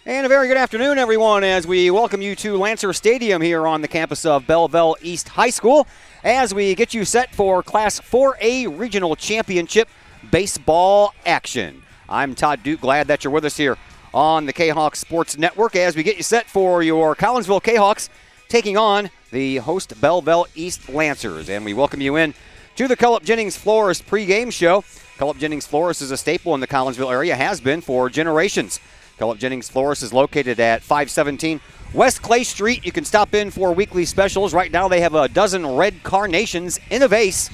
And a very good afternoon, everyone, as we welcome you to Lancer Stadium here on the campus of Belleville East High School as we get you set for Class 4A Regional Championship baseball action. I'm Todd Duke, glad that you're with us here on the Kahoks Sports Network as we get you set for your Collinsville Kahoks taking on the host Belleville East Lancers. And we welcome you in to the Cullip Jennings Florist pregame show. Cullip Jennings Florist is a staple in the Collinsville area, has been for generations. Cullip Jennings Florist is located at 517 West Clay Street. You can stop in for weekly specials. Right now they have a dozen red carnations in a vase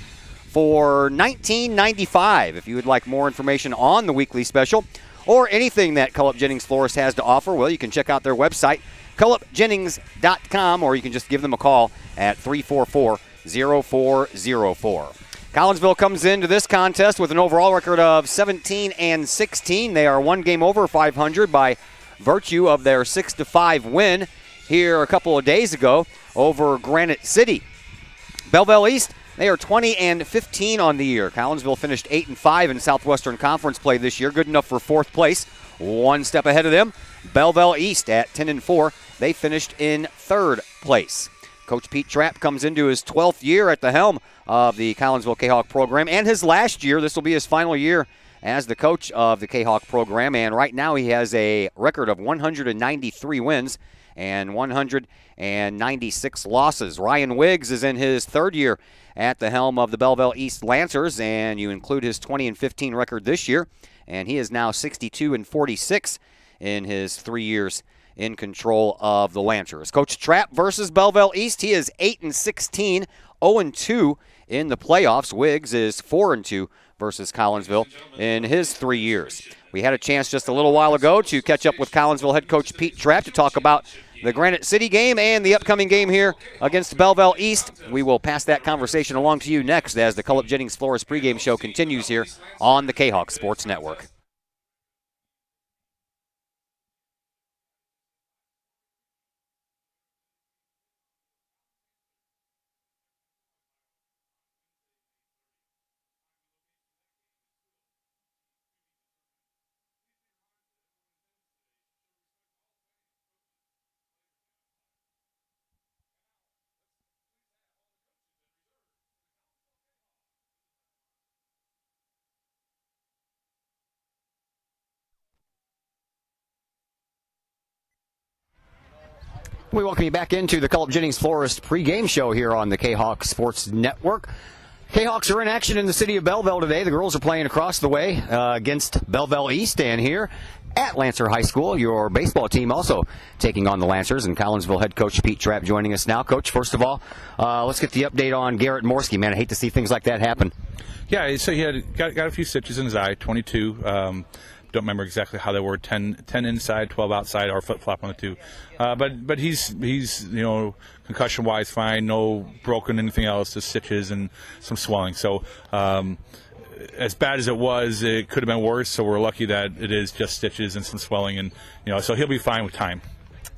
for $19.95. If you would like more information on the weekly special or anything that Cullip Jennings Florist has to offer, well, you can check out their website, cullipjennings.com, or you can just give them a call at 344-0404. Collinsville comes into this contest with an overall record of 17-16. They are one game over 500 by virtue of their 6-5 win here a couple of days ago over Granite City. Belleville East, they are 20-15 on the year. Collinsville finished 8-5 in Southwestern Conference play this year, good enough for fourth place. One step ahead of them, Belleville East at 10-4. They finished in third place. Coach Pete Trapp comes into his 12th year at the helm of the Collinsville Kahawk program, and his last year. This will be his final year as the coach of the Kahawk program, and right now he has a record of 193 wins and 196 losses. Ryan Wiggs is in his third year at the helm of the Belleville East Lancers, and you include his 20-15 record this year, and he is now 62-46 in his 3 years in control of the Lancers. Coach Trapp versus Belleville East. He is 8-16, 0-2 in the playoffs. Wiggs is 4-2 versus Collinsville in his 3 years. We had a chance just a little while ago to catch up with Collinsville head coach Pete Trapp to talk about the Granite City game and the upcoming game here against Belleville East. We will pass that conversation along to you next as the Cullip Jennings Florist pregame show continues here on the Kahawk Sports Network. We welcome you back into the Cullip Jennings Florist pregame show here on the Kahawk Sports Network. Kahawks are in action in the city of Belleville today. The girls are playing across the way against Belleville East, and here at Lancer High School, your baseball team also taking on the Lancers, and Collinsville head coach Pete Trapp joining us now. Coach, first of all, let's get the update on Garrett Morski. Man, I hate to see things like that happen. Yeah, so he had got a few stitches in his eye, 22. Don't remember exactly how they were, 10 inside, 12 outside, or flip-flop on the two. But he's concussion-wise fine, no broken anything else, just stitches and some swelling. So as bad as it was, it could have been worse, so we're lucky that it is just stitches and some swelling, and so he'll be fine with time.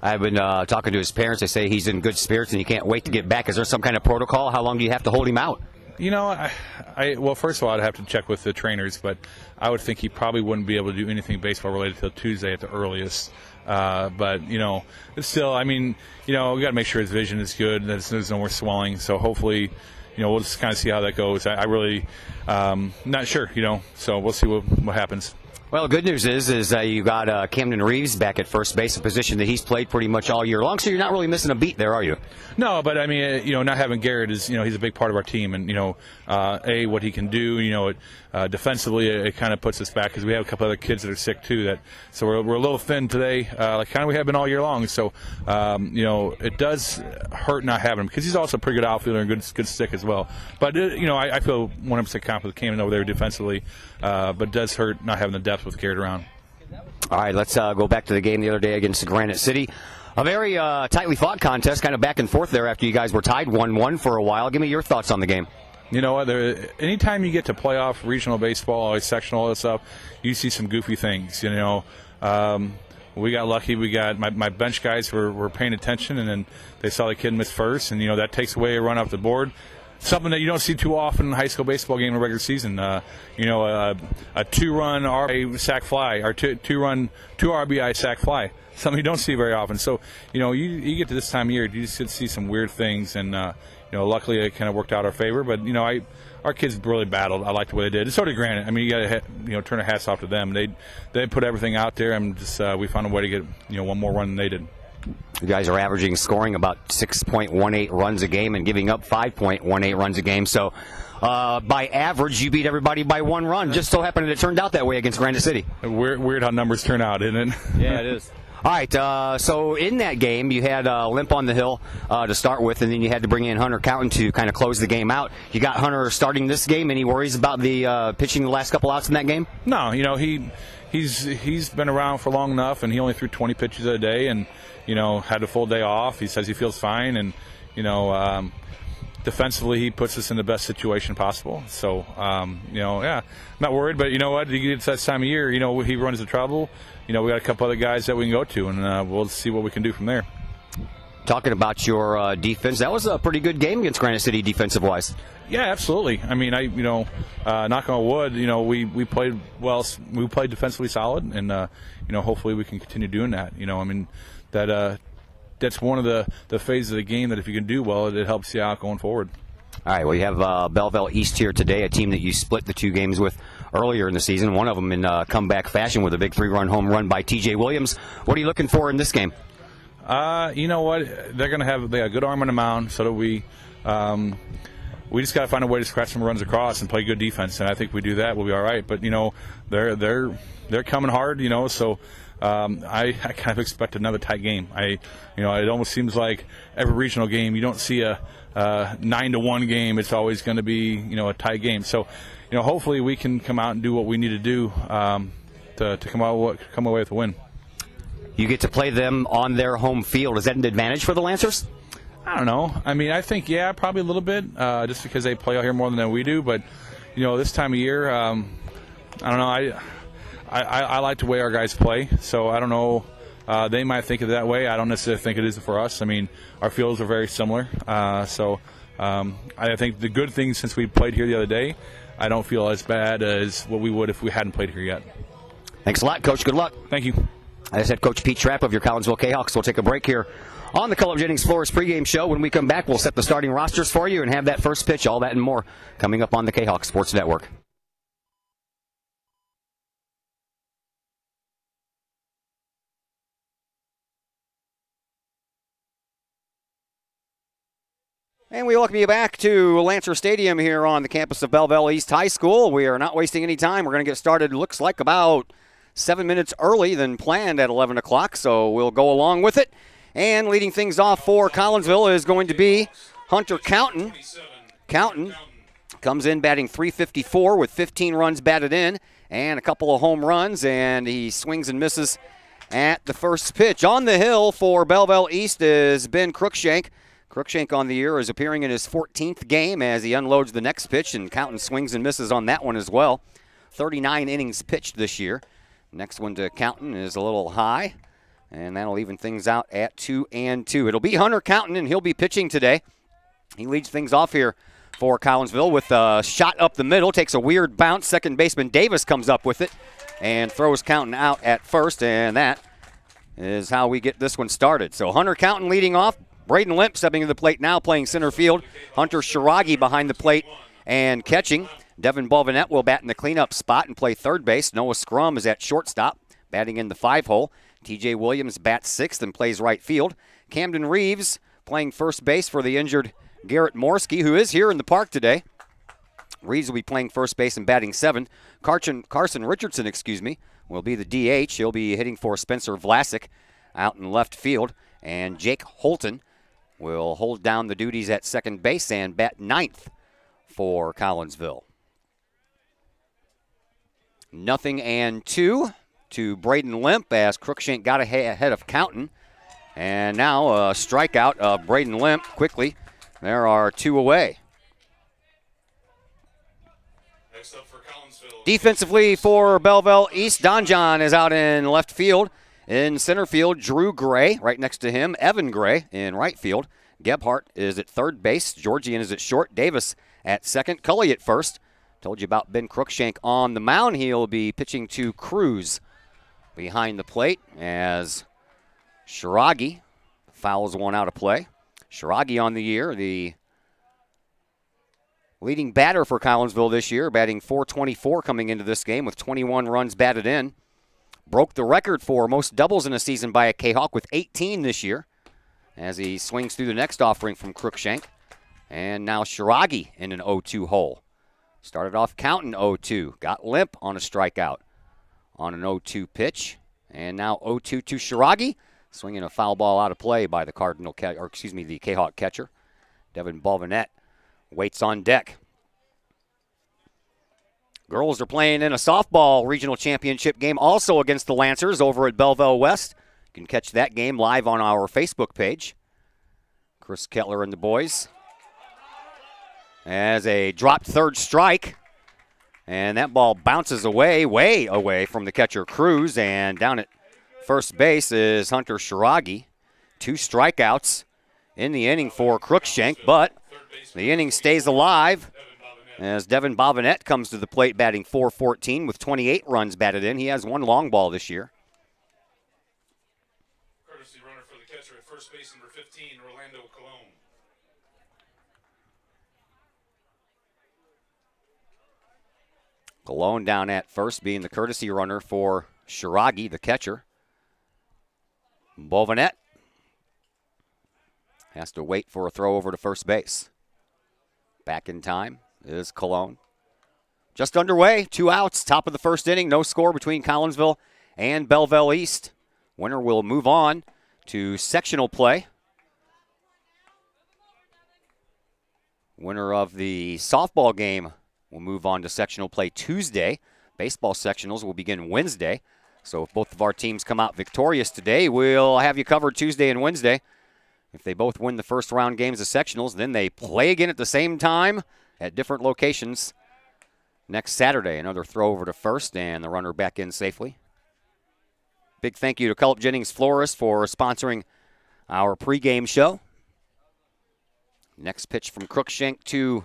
I've been talking to his parents. They say he's in good spirits and he can't wait to get back. Is there some kind of protocol? How long do you have to hold him out? Well, first of all, I'd have to check with the trainers, but I would think he probably wouldn't be able to do anything baseball related till Tuesday at the earliest. But it's still, we got to make sure his vision is good, that there's no more swelling. So hopefully, we'll just kind of see how that goes. I really not sure, so we'll see what happens. Well, the good news is you got Camden Reeves back at first base, a position that he's played pretty much all year long, so you're not really missing a beat there, are you? No, but not having Garrett is, he's a big part of our team, and what he can do, defensively it kind of puts us back because we have a couple other kids that are sick too. So we're a little thin today, like kind of we have been all year long. So it does hurt not having him because he's also a pretty good outfielder and good stick as well. But I feel 100% confident with Camden over there defensively, but it does hurt not having the depth with Garrett around. All right, let's go back to the game the other day against Granite City. A very tightly fought contest, kind of back and forth there after you guys were tied 1-1 for a while. Give me your thoughts on the game. You know what? Anytime you get to playoff, regional baseball, always sectional, all that stuff, you see some goofy things. We got lucky. We got my bench guys were paying attention, and then they saw the kid miss first, and that takes away a run off the board. Something that you don't see too often in a high school baseball game in a regular season. A 2-run RBI sac fly or two RBI sac fly. something you don't see very often. So, you get to this time of year, you just see some weird things, and luckily it kind of worked out our favor. But our kids really battled. I like the way they did. And so did Granite. I mean, you got to turn our hats off to them. They put everything out there, and just we found a way to get one more run than they did. You guys are averaging scoring about 6.18 runs a game and giving up 5.18 runs a game. So by average, you beat everybody by 1 run. Just so happened it turned out that way against Granite City. Weird how numbers turn out, isn't it? Yeah, it is. All right, so in that game, you had Limp on the hill to start with, and then you had to bring in Hunter Countin to kind of close the game out. You got Hunter starting this game. Any worries about the pitching the last couple outs in that game? No, he's been around for long enough, and he only threw 20 pitches a day, and had a full day off. He says he feels fine, and defensively he puts us in the best situation possible. So yeah, not worried. But you know what? You get to that time of year, he runs into trouble. We got a couple other guys that we can go to, and we'll see what we can do from there. Talking about your defense, that was a pretty good game against Granite City defensive-wise. Yeah, absolutely. I mean, knock on wood, we played well. We played defensively solid, and hopefully we can continue doing that. I mean, that's one of the phases of the game that if you can do well, it helps you out going forward. All right, well, you have Belleville East here today, a team that you split the 2 games with earlier in the season, one of them in comeback fashion with a big 3-run home run by T.J. Williams. What are you looking for in this game? You know what? They got a good arm on the mound, so that we just got to find a way to scratch some runs across and play good defense, and I think we do that, we'll be all right. But, they're coming hard, so I kind of expect another tight game. It almost seems like every regional game you don't see a 9-1 game. It's always going to be a tight game. So hopefully we can come out and do what we need to do to come away with a win. You get to play them on their home field. Is that an advantage for the Lancers? I don't know. I mean, I think probably a little bit, just because they play out here more than we do. But this time of year, I don't know. I like the way our guys play, so I don't know. They might think of it that way. I don't necessarily think it is for us. I mean, our fields are very similar. So I think the good thing, since we played here the other day, I don't feel as bad as what we would if we hadn't played here yet. Thanks a lot, Coach. Good luck. Thank you. As head coach Pete Trapp of your Collinsville Kahoks. We'll take a break here on the Cullen Jennings Flores pregame show. When we come back, we'll set the starting rosters for you and have that first pitch, all that and more, coming up on the Kahoks Sports Network. And we welcome you back to Lancer Stadium here on the campus of Belleville East High School. We are not wasting any time. We're going to get started, looks like about 7 minutes early than planned at 11 o'clock, so we'll go along with it. And leading things off for Collinsville is going to be Hunter Countin. Countin comes in batting .354 with 15 runs batted in and a couple of home runs, and he swings and misses at the first pitch. On the hill for Belleville East is Ben Cruikshank. Cruikshank on the year is appearing in his 14th game as he unloads the next pitch, and Countin swings and misses on that one as well. 39 innings pitched this year. Next one to Countin is a little high, and that'll even things out at 2-2. It'll be Hunter Countin, and he'll be pitching today. He leads things off here for Collinsville with a shot up the middle, takes a weird bounce. Second baseman Davis comes up with it and throws Countin out at first, and that is how we get this one started. So Hunter Countin leading off. Braden Limp stepping to the plate now, playing center field. Hunter Shiragi behind the plate and catching. Devin Balvanette will bat in the cleanup spot and play third base. Noah Scrum is at shortstop, batting in the 5-hole. T.J. Williams bats sixth and plays right field. Camden Reeves playing first base for the injured Garrett Morski, who is here in the park today. Reeves will be playing first base and batting seventh. Carson Richardson, will be the DH. He'll be hitting for Spencer Vlasic out in left field. And Jake Holton will hold down the duties at second base and bat ninth for Collinsville. 0-2 to Braden Limp as Cruikshank got ahead of Countin. And now a strikeout of Braden Limp quickly. There are 2 away. Next up for Collinsville. Defensively for Belleville East, Don John is out in left field. In center field, Drew Gray. Right next to him, Evan Gray in right field. Gebhardt is at third base. Georgian is at short. Davis at second. Cully at first. Told you about Ben Cruikshank on the mound. He'll be pitching to Cruz behind the plate as Shiragi fouls one out of play. Shiragi on the year, the leading batter for Collinsville this year, batting .424 coming into this game with 21 runs batted in. Broke the record for most doubles in a season by a Kahawk with 18 this year as he swings through the next offering from Crookshank. And now Shiragi in an 0-2 hole. Started off counting 0-2. Got limp on a strikeout on an 0-2 pitch. And now 0-2 to Shiragi. Swinging a foul ball out of play by the the Kahawk catcher. Devin Balvanette waits on deck. Girls are playing in a softball regional championship game also against the Lancers over at Belleville West. You can catch that game live on our Facebook page. Chris Kettler and the boys. As a dropped third strike. And that ball bounces away, way away from the catcher Cruz. And down at first base is Hunter Shiragi. 2 strikeouts in the inning for Crookshank, but the inning stays alive as Devin Balvanette comes to the plate batting .414 with 28 runs batted in. He has 1 long ball this year. Courtesy runner for the catcher at first base, number 15, Orlando Colon. Colon down at first being the courtesy runner for Shiragi, the catcher. Balvanette has to wait for a throw over to first base. Back in time is Colon. Just underway, 2 outs, top of the first inning, no score between Collinsville and Belleville East. Winner will move on to sectional play. Winner of the softball game will move on to sectional play Tuesday. Baseball sectionals will begin Wednesday. So if both of our teams come out victorious today, we'll have you covered Tuesday and Wednesday. If they both win the first round games of sectionals, then they play again at the same time at different locations next Saturday. Another throw over to first and the runner back in safely. Big thank you to Culp Jennings Florist for sponsoring our pregame show. Next pitch from Crookshank to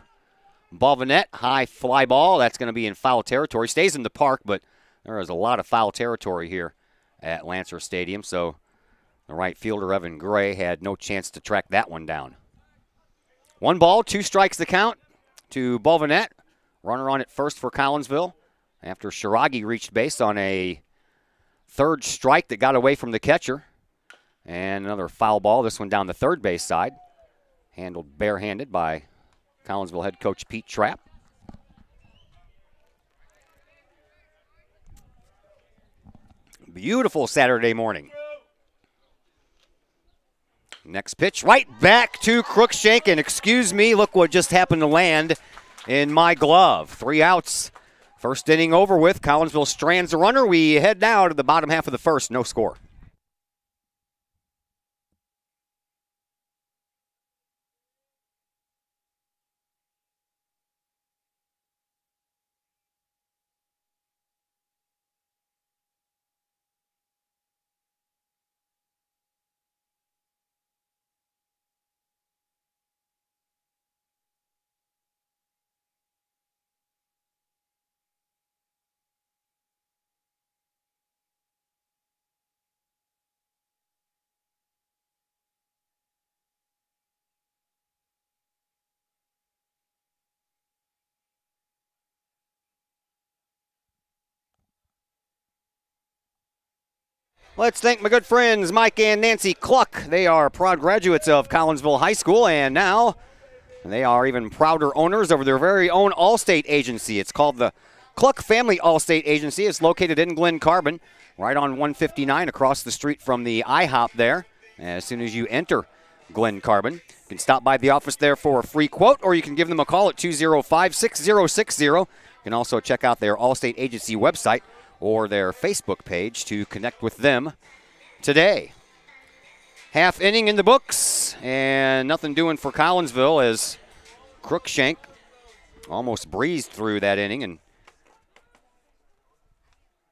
Balvanette. High fly ball. That's going to be in foul territory. Stays in the park, but there is a lot of foul territory here at Lancer Stadium, so the right fielder, Evan Gray, had no chance to track that one down. 1 ball, 2 strikes the count to Balvanette. Runner on at first for Collinsville after Shiragi reached base on a third strike that got away from the catcher. And another foul ball, this one down the third base side. Handled barehanded by Collinsville head coach Pete Trapp. Beautiful Saturday morning. Next pitch, right back to Crookshank, and excuse me, look what just happened to land in my glove. 3 outs. First inning over with. Collinsville strands a runner. We head now to the bottom half of the first. No score. Let's thank my good friends Mike and Nancy Cluck. They are proud graduates of Collinsville High School, and now they are even prouder owners of their very own Allstate agency. It's called the Cluck Family Allstate Agency. It's located in Glen Carbon, right on 159 across the street from the IHOP there. As soon as you enter Glen Carbon, you can stop by the office there for a free quote, or you can give them a call at 205-6060. You can also check out their Allstate Agency website or their Facebook page to connect with them today. Half inning in the books, and nothing doing for Collinsville as Crookshank almost breezed through that inning and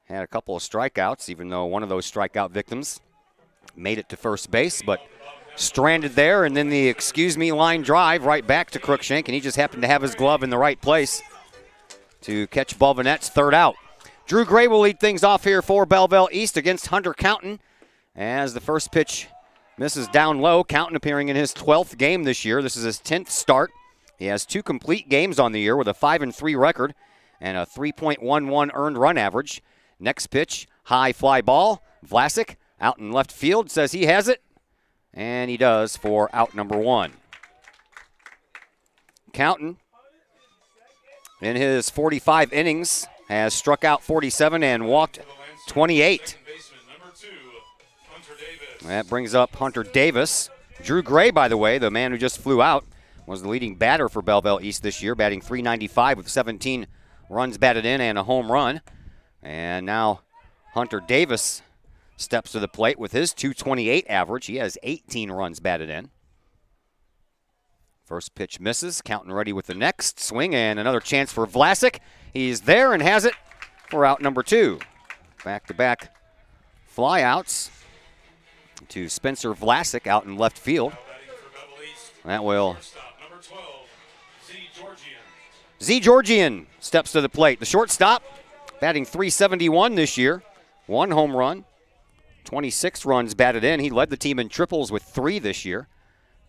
had a couple of strikeouts, even though one of those strikeout victims made it to first base, but stranded there, and then the excuse me line drive right back to Crookshank, and he just happened to have his glove in the right place to catch Balvanette's third out. Drew Gray will lead things off here for Belleville East against Hunter County. as the first pitch misses down low. Countin appearing in his 12th game this year. This is his 10th start. He has 2 complete games on the year with a 5-3 record and a 3.11 earned run average. Next pitch, high fly ball. Vlasic out in left field says he has it, and he does for out number 1. Countin, in his 45 innings, has struck out 47 and walked 28. That brings up Hunter Davis. Drew Gray, by the way, the man who just flew out, was the leading batter for Belleville East this year, batting .395 with 17 runs batted in and a home run. And now Hunter Davis steps to the plate with his .228 average. He has 18 runs batted in. First pitch misses. Countin ready with the next swing, and another chance for Vlasic. He's there and has it for out number 2. Back-to-back flyouts to Spencer Vlasic out in left field. That will. Z. Georgian steps to the plate. The shortstop, batting .371 this year. 1 home run, 26 runs batted in. He led the team in triples with 3 this year.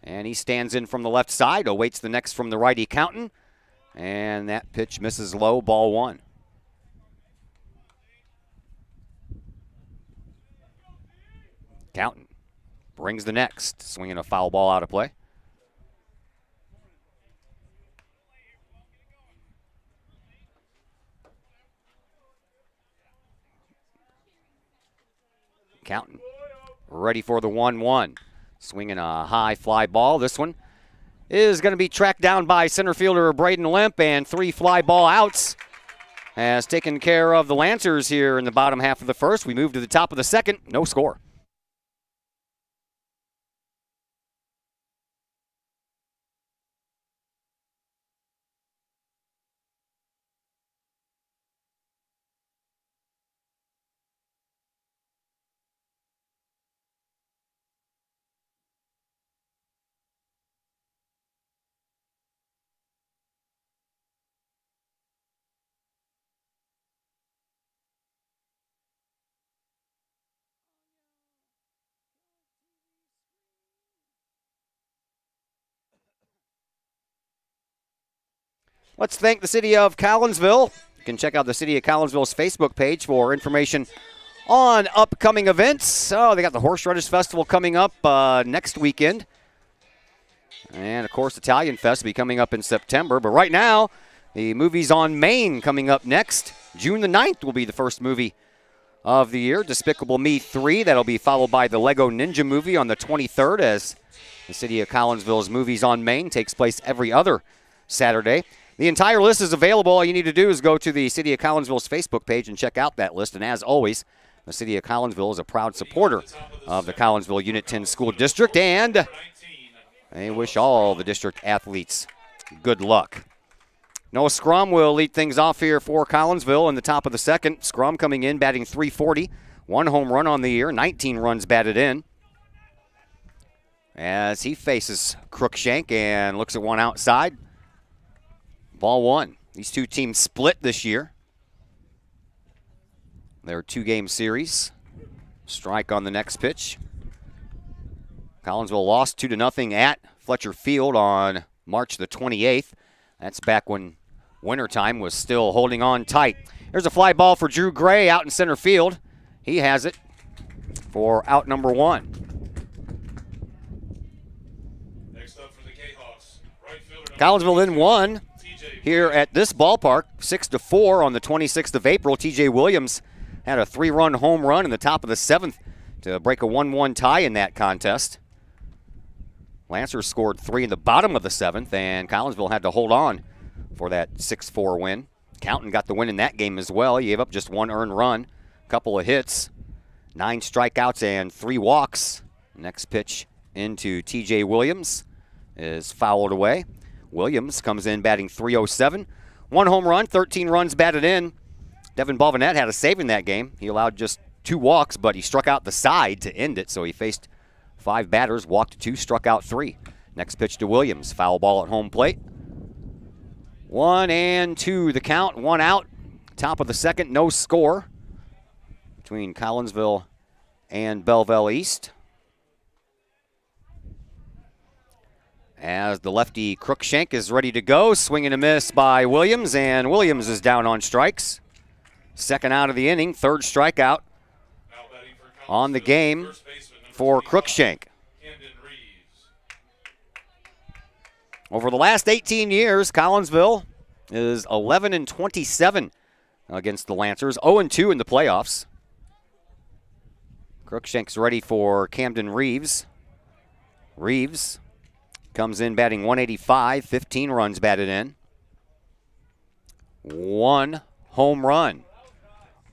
And he stands in from the left side, awaits the next from the righty Countin. And that pitch misses low, ball 1. Countin brings the next, swinging a foul ball out of play. Countin ready for the 1-1. Swinging a high fly ball. This one is going to be tracked down by center fielder Braden Limp, and 3 fly ball outs has taken care of the Lancers here in the bottom half of the first. We move to the top of the second. No score. Let's thank the City of Collinsville. You can check out the City of Collinsville's Facebook page for information on upcoming events. Oh, they got the Horseradish Festival coming up next weekend. And, of course, Italian Fest will be coming up in September. But right now, the Movies on Main coming up next. June the 9th will be the first movie of the year, Despicable Me 3. That'll be followed by the Lego Ninja movie on the 23rd, as the City of Collinsville's Movies on Main takes place every other Saturday. The entire list is available. All you need to do is go to the City of Collinsville's Facebook page and check out that list. And as always, the City of Collinsville is a proud supporter of the Collinsville Unit 10 School District, and they wish all the district athletes good luck. Noah Scrum will lead things off here for Collinsville in the top of the second. Scrum coming in, batting .340, 1 home run on the year, 19 runs batted in. As he faces Crookshank and looks at one outside. Ball 1. These two teams split this year. Their 2-game series. Strike on the next pitch. Collinsville lost 2-0 at Fletcher Field on March the 28th. That's back when wintertime was still holding on tight. There's a fly ball for Drew Gray out in center field. He has it for out number 1. Next up for the Kahoks, right fielder Collinsville then won here at this ballpark, 6-4 on the 26th of April. TJ Williams had a 3-run home run in the top of the 7th to break a 1-1 tie in that contest. Lancers scored 3 in the bottom of the 7th, and Collinsville had to hold on for that 6-4 win. Countin got the win in that game as well. He gave up just 1 earned run, a couple of hits, 9 strikeouts, and 3 walks. Next pitch into TJ Williams is fouled away. Williams comes in batting .307. 1 home run, 13 runs batted in. Devin Balvanette had a save in that game. He allowed just 2 walks, but he struck out the side to end it, so he faced 5 batters, walked 2, struck out 3. Next pitch to Williams, foul ball at home plate. 1-2 the count, 1 out. Top of the second, no score between Collinsville and Belleville East. As the lefty Crookshank is ready to go, swing and a miss by Williams, and Williams is down on strikes. Second out of the inning, third strikeout on the game for Crookshank. Over the last 18 years, Collinsville is 11-27 against the Lancers, 0-2 in the playoffs. Crookshank's ready for Camden Reeves. Reeves comes in batting 185, 15 runs batted in. 1 home run.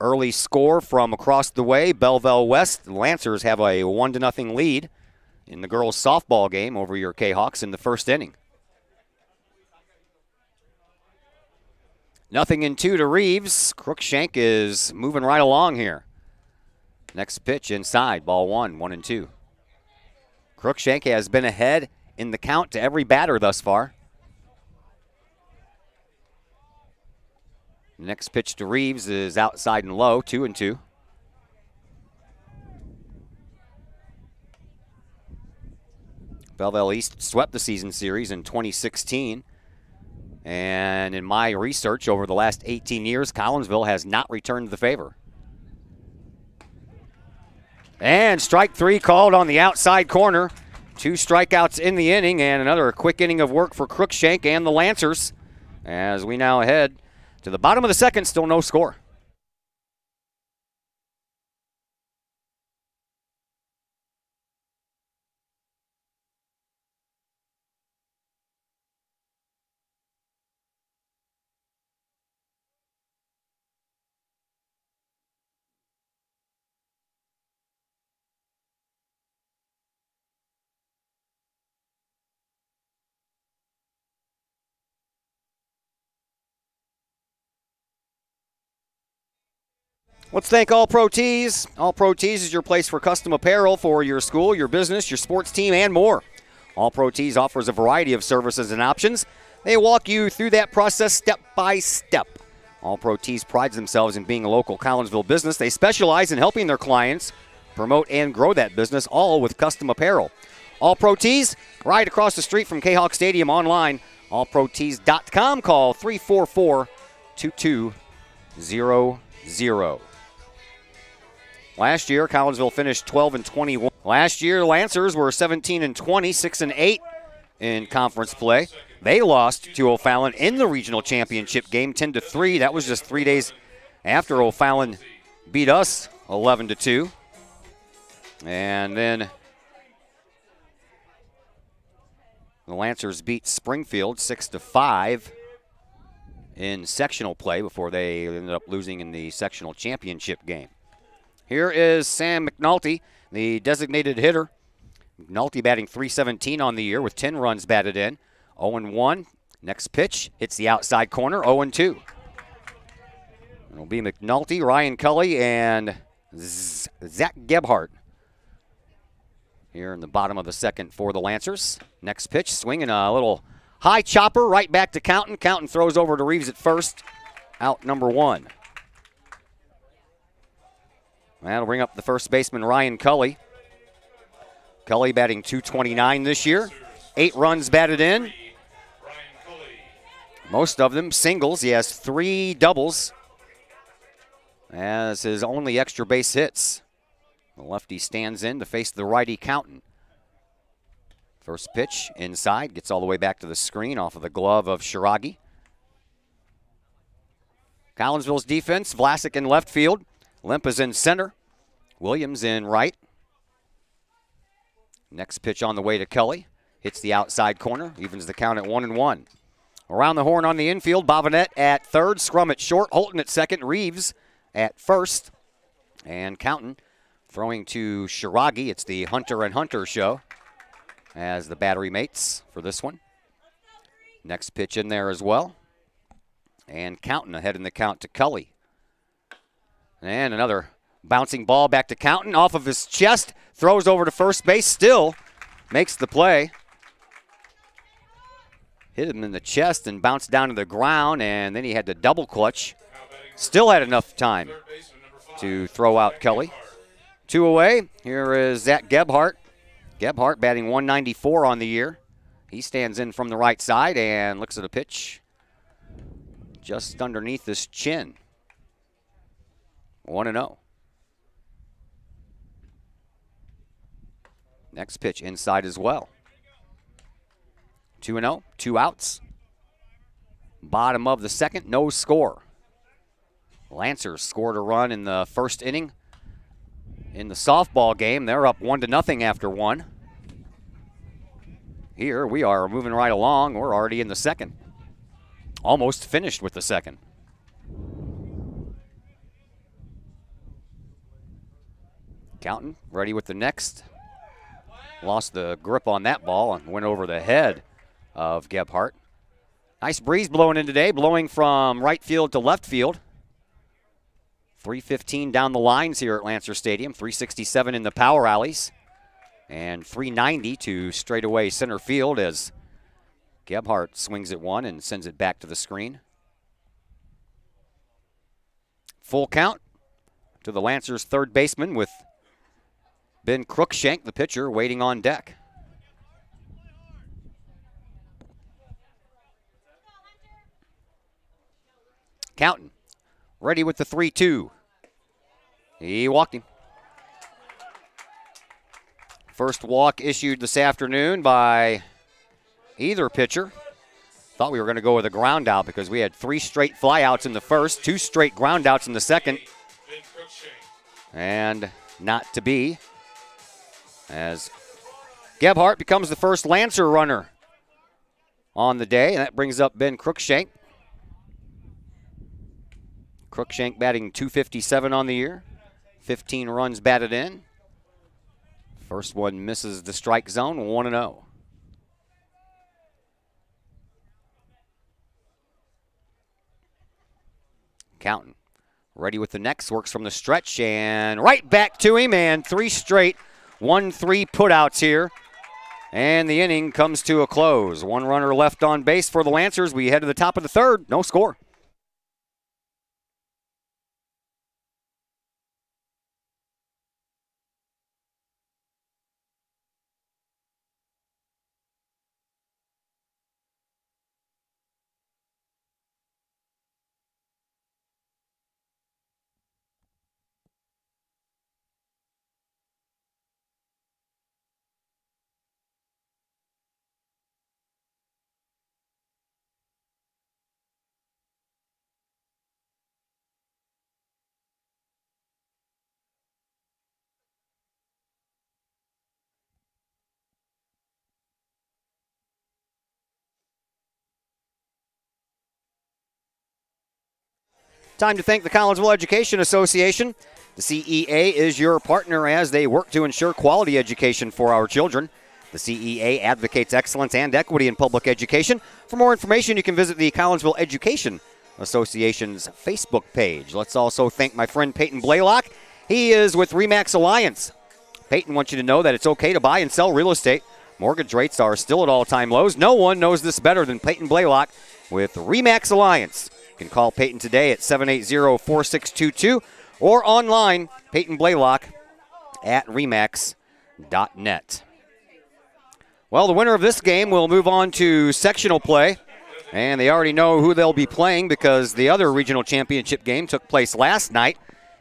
Early score from across the way, Belleville West. The Lancers have a 1-0 lead in the girls' softball game over your Kahoks in the first inning. 0-2 to Reeves. Crookshank is moving right along here. Next pitch inside, ball 1-2. Crookshank has been ahead in the count to every batter thus far. Next pitch to Reeves is outside and low, 2-2. Belleville East swept the season series in 2016. And in my research over the last 18 years, Collinsville has not returned the favor. And strike 3 called on the outside corner. 2 strikeouts in the inning, and another quick inning of work for Crookshank and the Lancers as we now head to the bottom of the second, still no score. Let's thank All Pro Tees. All Pro Tees is your place for custom apparel for your school, your business, your sports team, and more. All Pro Tees offers a variety of services and options. They walk you through that process step by step. All Pro Tees prides themselves in being a local Collinsville business. They specialize in helping their clients promote and grow that business, all with custom apparel. All Pro Tees, right across the street from Kahoks Stadium, online, allprotees.com. Call 344-2200. Last year, Collinsville finished 12-21. Last year, Lancers were 17-20, 6-8 in conference play. They lost to O'Fallon in the regional championship game, 10-3. That was just 3 days after O'Fallon beat us 11-2. And then the Lancers beat Springfield 6-5 in sectional play before they ended up losing in the sectional championship game. Here is Sam McNulty, the designated hitter. McNulty batting .317 on the year with 10 runs batted in. 0-1. Next pitch hits the outside corner, 0-2. It'll be McNulty, Ryan Cully, and Zach Gebhardt here in the bottom of the second for the Lancers. Next pitch, swinging a little high chopper right back to Counton. Counton throws over to Reeves at first. Out number 1. That'll bring up the first baseman, Ryan Cully. Cully batting .229 this year. 8 runs batted in. Most of them singles. He has 3 doubles as his only extra base hits. The lefty stands in to face the righty Counton. First pitch inside, gets all the way back to the screen off of the glove of Shiragi. Collinsville's defense, Vlasic in left field. Limp is in center. Williams in right. Next pitch on the way to Kelly. Hits the outside corner. Evens the count at 1-1. Around the horn on the infield. Bobinet at third. Scrum at short. Holton at second. Reeves at first. And Counton throwing to Shiragi. It's the Hunter and Hunter show as the battery mates for this one. Next pitch in there as well. And Counton ahead in the count to Cully. And another bouncing ball back to Counton off of his chest. Throws over to first base. Still makes the play. Hit him in the chest and bounced down to the ground, and then he had to double clutch. Still had enough time to throw out Kelly. 2 away. Here is Zach Gebhardt. Gebhardt batting 194 on the year. He stands in from the right side and looks at a pitch just underneath his chin. 1-0. Next pitch inside as well. 2-0, 2 outs. Bottom of the second, no score. Lancers scored a run in the first inning. In the softball game, they're up 1-0 after 1. Here we are moving right along. We're already in the second. Almost finished with the second. Counting, ready with the next. Lost the grip on that ball and went over the head of Gebhardt. Nice breeze blowing in today, blowing from right field to left field. 315 down the lines here at Lancer Stadium, 367 in the power alleys, and 390 to straightaway center field as Gebhardt swings at one and sends it back to the screen. Full count to the Lancers' third baseman with Ben Cruikshank, the pitcher, waiting on deck. Counting, ready with the 3-2. He walked him. First walk issued this afternoon by either pitcher. Thought we were going to go with a ground out because we had 3 straight flyouts in the first, 2 straight ground outs in the second. And not to be, as Gebhardt becomes the first Lancer runner on the day, and that brings up Ben Cruikshank. Cruikshank batting .257 on the year, 15 runs batted in. First one misses the strike zone, 1-0. Counting, ready with the next, works from the stretch and right back to him, and 3 straight 1-3 putouts here. And the inning comes to a close. 1 runner left on base for the Lancers. We head to the top of the third, no score. Time to thank the Collinsville Education Association. The CEA is your partner as they work to ensure quality education for our children. The CEA advocates excellence and equity in public education. For more information, you can visit the Collinsville Education Association's Facebook page. Let's also thank my friend Peyton Blaylock. He is with RE/MAX Alliance. Peyton wants you to know that it's okay to buy and sell real estate. Mortgage rates are still at all-time lows. No one knows this better than Peyton Blaylock with RE/MAX Alliance. You can call Peyton today at 780-4622 or online, Peyton Blaylock at remax.net. Well, the winner of this game will move on to sectional play, and they already know who they'll be playing because the other regional championship game took place last night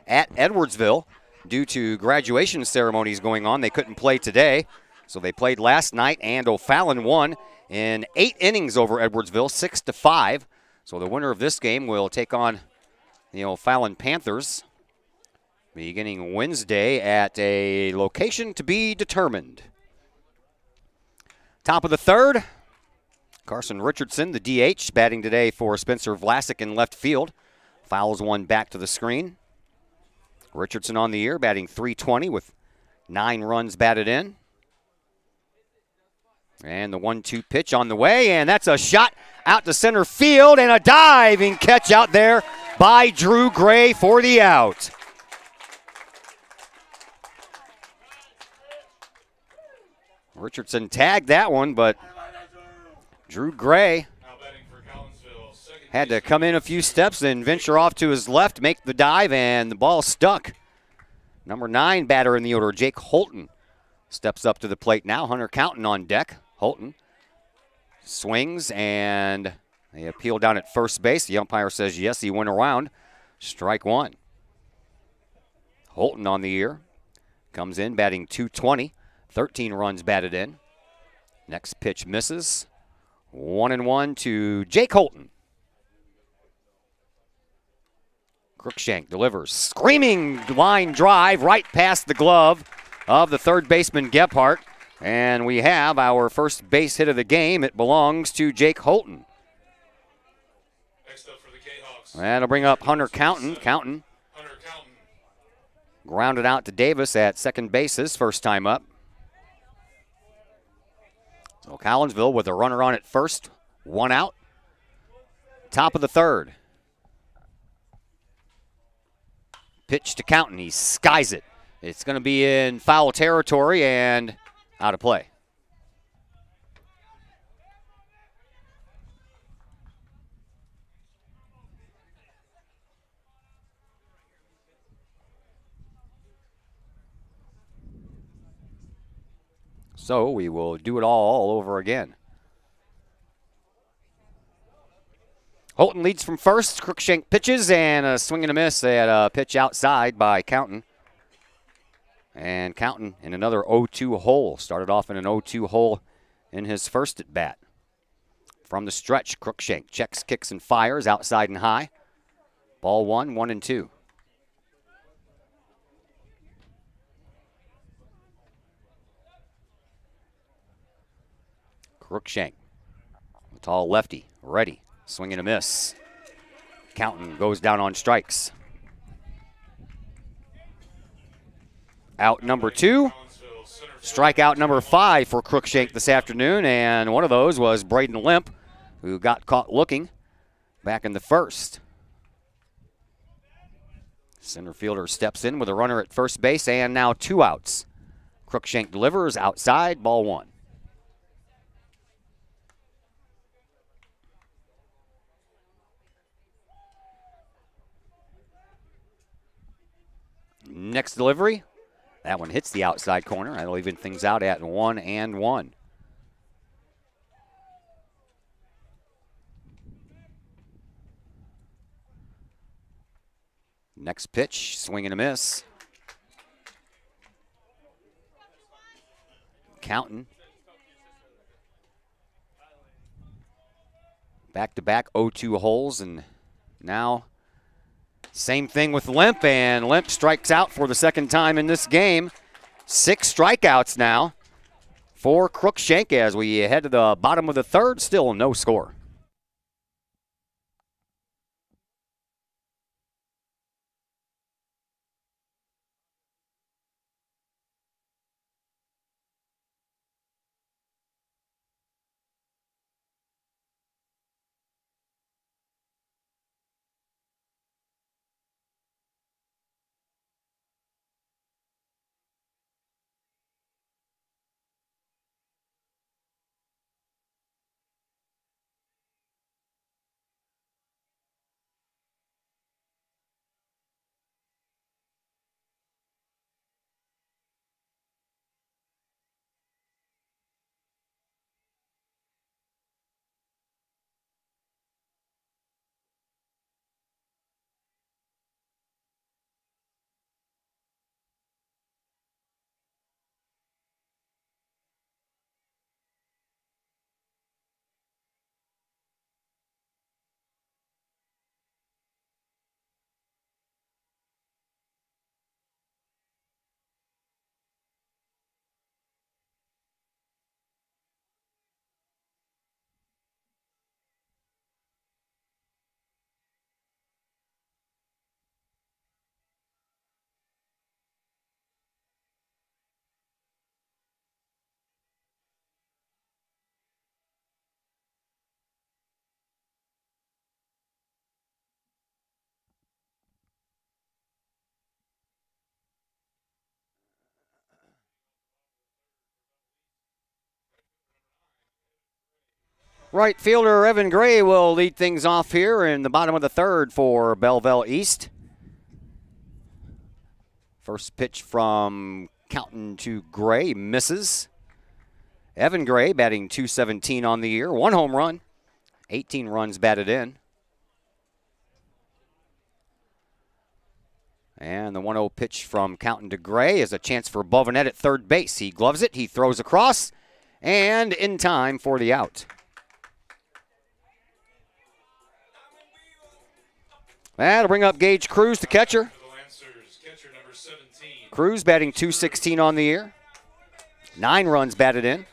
at Edwardsville. Due to graduation ceremonies going on, they couldn't play today, so they played last night, and O'Fallon won in 8 innings over Edwardsville, 6-5. So the winner of this game will take on the O'Fallon Panthers beginning Wednesday at a location to be determined. Top of the third, Carson Richardson, the DH, batting today for Spencer Vlasic in left field. Fouls one back to the screen. Richardson on the year, batting .320 with 9 runs batted in. And the 1-2 pitch on the way, and that's a shot out to center field and a diving catch out there by Drew Gray for the out. Richardson tagged that one, but Drew Gray had to come in a few steps and venture off to his left, make the dive, and the ball stuck. Number 9 batter in the order, Jake Holton, steps up to the plate now. Hunter Counton on deck. Holton swings, and they appeal down at first base. The umpire says yes, he went around. Strike one. Holton on the year. Comes in batting .220. 13 runs batted in. Next pitch misses. 1-1 to Jake Holton. Cruikshank delivers. Screaming line drive right past the glove of the third baseman Gebhardt. And we have our first base hit of the game. It belongs to Jake Holton. Next up for the Kahoks. That'll bring up Hunter Counton. Hunter Counton. Grounded out to Davis at second base his first time up. So Collinsville with a runner on at first. 1 out. Top of the third. Pitch to Counton. He skies it. It's going to be in foul territory and out of play. So we will do it all over again. Holton leads from first. Cruikshank pitches, and a swing and a miss at a pitch outside by Counton. And Counton in another 0-2 hole. Started off in an 0-2 hole in his first at bat. From the stretch, Cruikshank checks, kicks, and fires outside and high. Ball 1, 1-2. Cruikshank, a tall lefty, ready, swing and a miss. Counton goes down on strikes. Out number 2, strikeout number 5 for Cruikshank this afternoon, and one of those was Braden Limp, who got caught looking back in the first. Center fielder steps in with a runner at first base, and now 2 outs. Cruikshank delivers outside, ball 1. Next delivery, that one hits the outside corner. That'll even things out at 1-1. Next pitch, swing and a miss. Counton. Back-to-back 0-2 holes, and now same thing with Limp, and Limp strikes out for the second time in this game. 6 strikeouts now for Cruikshank as we head to the bottom of the third. Still no score. Right fielder Evan Gray will lead things off here in the bottom of the third for Belleville East. First pitch from Counton to Gray, misses. Evan Gray batting .217 on the year, 1 home run, 18 runs batted in. And the 1-0 pitch from Counton to Gray is a chance for Bovenet at third base. He gloves it, he throws across, and in time for the out. That'll bring up Gage Cruz, the catcher. Cruz batting .216 on the year. 9 runs batted in.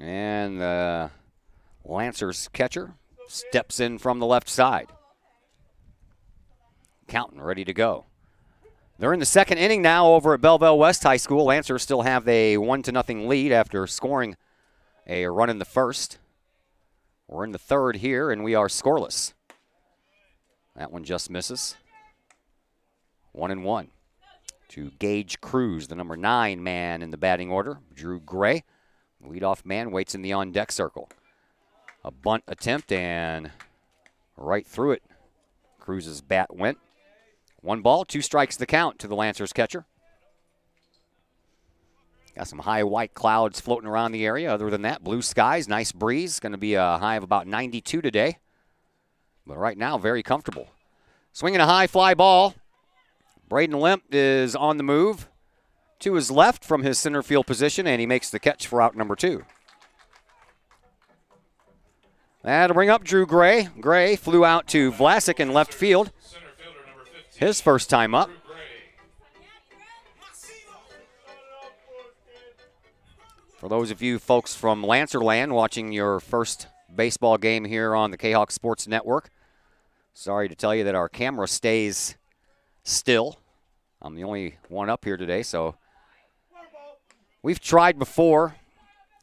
And the Lancers catcher steps in from the left side. Counton ready to go. They're in the second inning now over at Belleville West High School. Lancers still have a 1-0 lead after scoring a run in the first. We're in the third here, and we are scoreless. That one just misses. 1-1 to Gage Cruz, the number 9 man in the batting order. Drew Gray, leadoff man, waits in the on-deck circle. A bunt attempt, and right through it, Cruz's bat went. 1 ball, 2 strikes the count to the Lancers catcher. Got some high white clouds floating around the area. Other than that, blue skies, nice breeze. Going to be a high of about 92 today. But right now, very comfortable. Swinging a high fly ball. Braden Lemp is on the move to his left from his center field position, and he makes the catch for out number 2. That'll bring up Drew Gray. Gray flew out to Vlasic in left field. His first time up. For those of you folks from Lancerland watching your first baseball game here on the Kahoks Sports Network, sorry to tell you that our camera stays still. I'm the only one up here today, so we've tried before.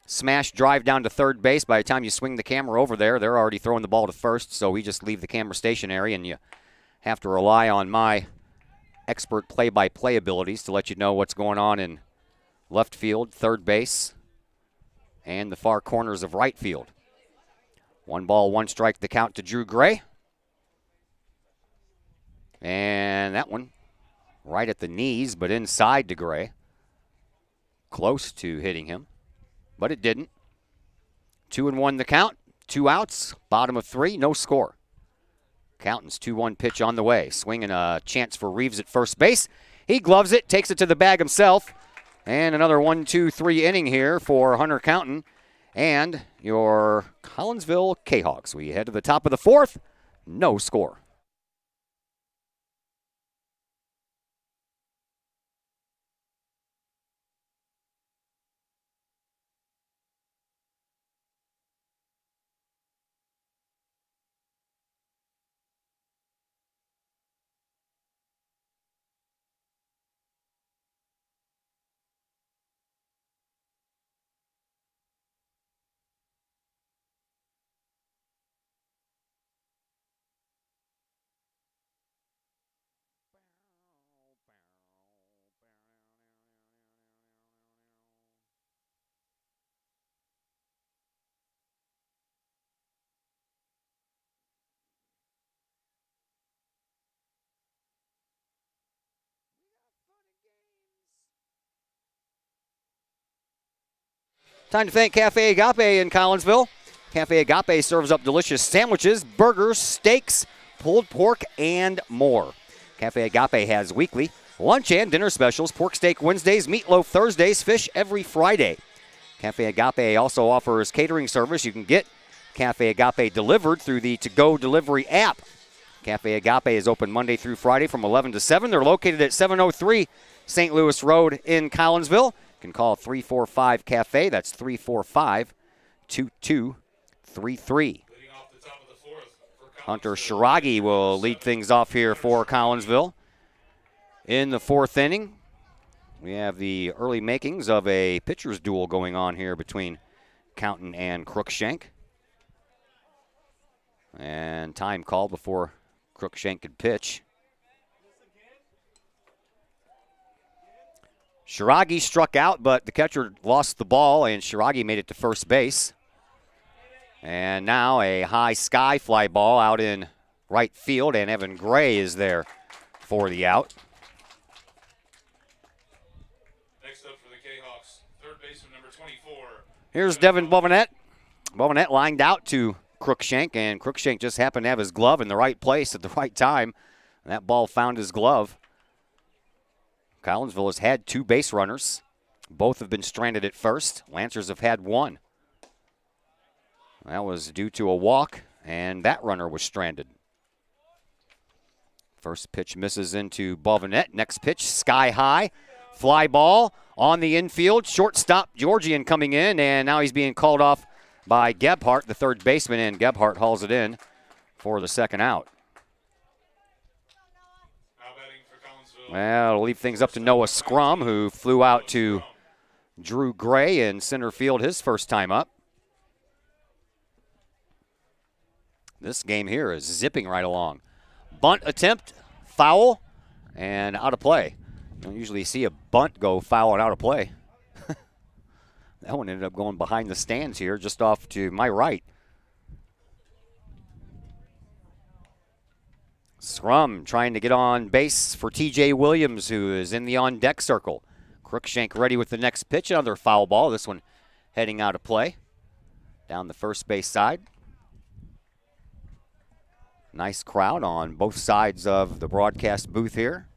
Smash drive down to third base. By the time you swing the camera over there, they're already throwing the ball to first, so we just leave the camera stationary, and you have to rely on my expert play-by-play abilities to let you know what's going on in left field, third base, and the far corners of right field. 1 ball, 1 strike, the count to Drew Gray. And that one right at the knees, but inside to Gray. Close to hitting him, but it didn't. 2-1 the count, 2 outs, bottom of 3, no score. Counton's 2-1 pitch on the way. Swinging a chance for Reeves at first base. He gloves it, takes it to the bag himself. And another 1-2-3 inning here for Hunter Counton and your Collinsville Kahoks. We head to the top of the 4th, no score. Time to thank Cafe Agape in Collinsville. Cafe Agape serves up delicious sandwiches, burgers, steaks, pulled pork, and more. Cafe Agape has weekly lunch and dinner specials, pork steak Wednesdays, meatloaf Thursdays, fish every Friday. Cafe Agape also offers catering service. You can get Cafe Agape delivered through the to-go delivery app. Cafe Agape is open Monday through Friday from 11 to 7. They're located at 703 St. Louis Road in Collinsville. You can call 345-CAFE. That's 345-2233. Hunter Shiragi will lead things off here for Collinsville. In the 4th inning, we have the early makings of a pitcher's duel going on here between Counton and Crookshank. And time called before Crookshank could pitch. Shiragi struck out, but the catcher lost the ball, and Shiragi made it to first base. And now a high sky fly ball out in right field, and Evan Gray is there for the out. Next up for the Kahoks, third baseman number 24. Here's Devin Bovenet. Bovenet lined out to Cruikshank, and Cruikshank just happened to have his glove in the right place at the right time. And that ball found his glove. Collinsville has had 2 base runners. Both have been stranded at first. Lancers have had 1. That was due to a walk, and that runner was stranded. First pitch misses into Bovenet. Next pitch, sky high. Fly ball on the infield. Shortstop Georgian coming in, and now he's being called off by Gebhardt, the third baseman, and Gebhardt hauls it in for the second out. Now batting for Collinsville. Well, it'll leave things up to Noah Scrum, who flew out to Drew Gray in center field his first time up. This game here is zipping right along. Bunt attempt, foul, and out of play. You don't usually see a bunt go foul and out of play. That one ended up going behind the stands here, just off to my right. Scrum trying to get on base for TJ Williams, who is in the on-deck circle. Cruikshank ready with the next pitch, another foul ball. This one heading out of play. Down the first base side. Nice crowd on both sides of the broadcast booth here.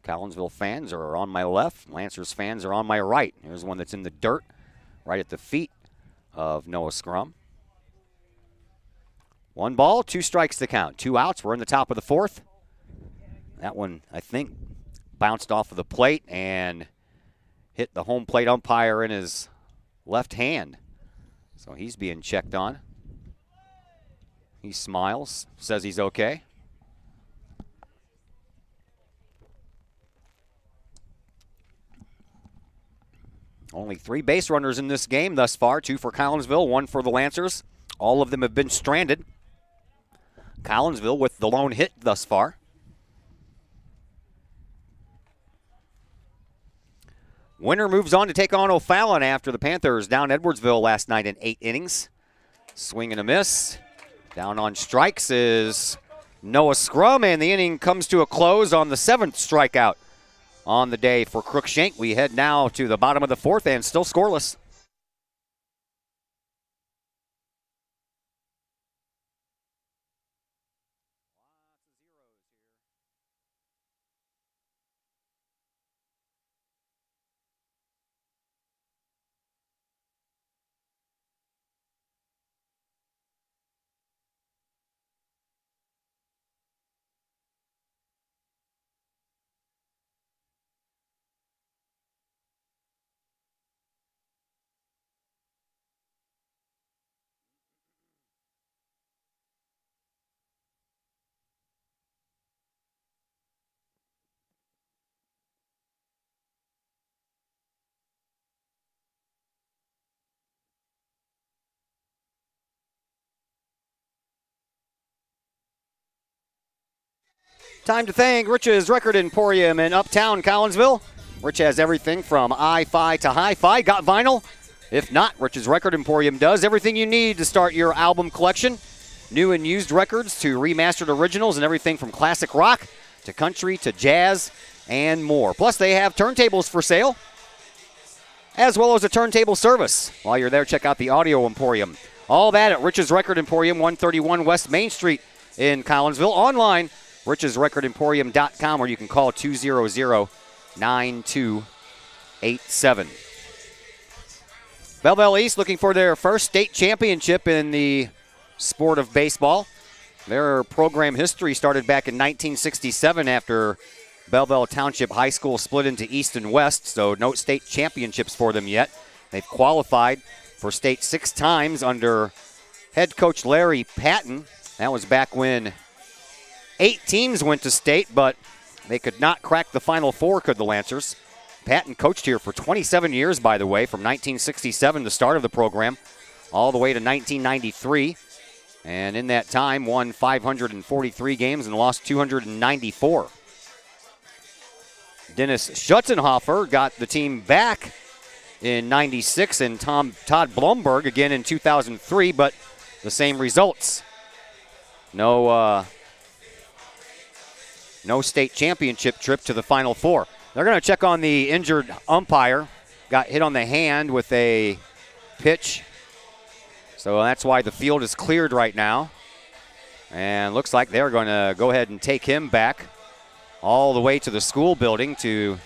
Collinsville fans are on my left. Lancers fans are on my right. Here's one that's in the dirt right at the feet of Noah Scrum. 1 ball, 2 strikes to count. 2 outs. We're in the top of the 4th. That one, I think, bounced off of the plate and hit the home plate umpire in his left hand. So he's being checked on. He smiles, says he's okay. Only 3 base runners in this game thus far, 2 for Collinsville, 1 for the Lancers. All of them have been stranded. Collinsville with the lone hit thus far. Winner moves on to take on O'Fallon after the Panthers down Edwardsville last night in 8 innings. Swing and a miss. Down on strikes is Noah Scrum, and the inning comes to a close on the 7th strikeout on the day for Cruikshank. We head now to the bottom of the 4th and still scoreless. Time to thank Rich's Record Emporium in Uptown Collinsville. Rich has everything from hi-fi to hi-fi. Got vinyl? If not, Rich's Record Emporium does everything you need to start your album collection. New and used records to remastered originals and everything from classic rock to country to jazz and more. Plus, they have turntables for sale, as well as a turntable service. While you're there, check out the Audio Emporium. All that at Rich's Record Emporium, 131 West Main Street in Collinsville. Online, richesrecordemporium.com, or you can call 200-9287. Belleville East looking for their first state championship in the sport of baseball. Their program history started back in 1967 after Belleville Township High School split into East and West, so no state championships for them yet. They've qualified for state 6 times under head coach Larry Patton. That was back when 8 teams went to state, but they could not crack the Final Four, could the Lancers. Patton coached here for 27 years, by the way, from 1967, the start of the program, all the way to 1993. And in that time, won 543 games and lost 294. Dennis Schutzenhofer got the team back in 96, and Todd Blomberg again in 2003, but the same results. No state championship trip to the Final Four. They're going to check on the injured umpire. Got hit on the hand with a pitch. So that's why the field is cleared right now. And looks like they're going to go ahead and take him back all the way to the school building to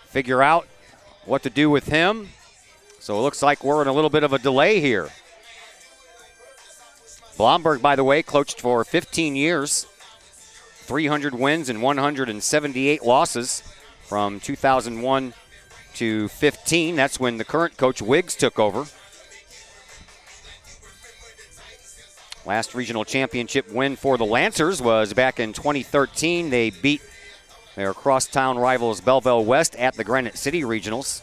figure out what to do with him. So it looks like we're in a little bit of a delay here. Blomberg, by the way, coached for 15 years, 300 wins and 178 losses from 2001 to 15. That's when the current coach Wiggs took over. Last regional championship win for the Lancers was back in 2013. They beat their crosstown rivals Belleville West at the Granite City Regionals.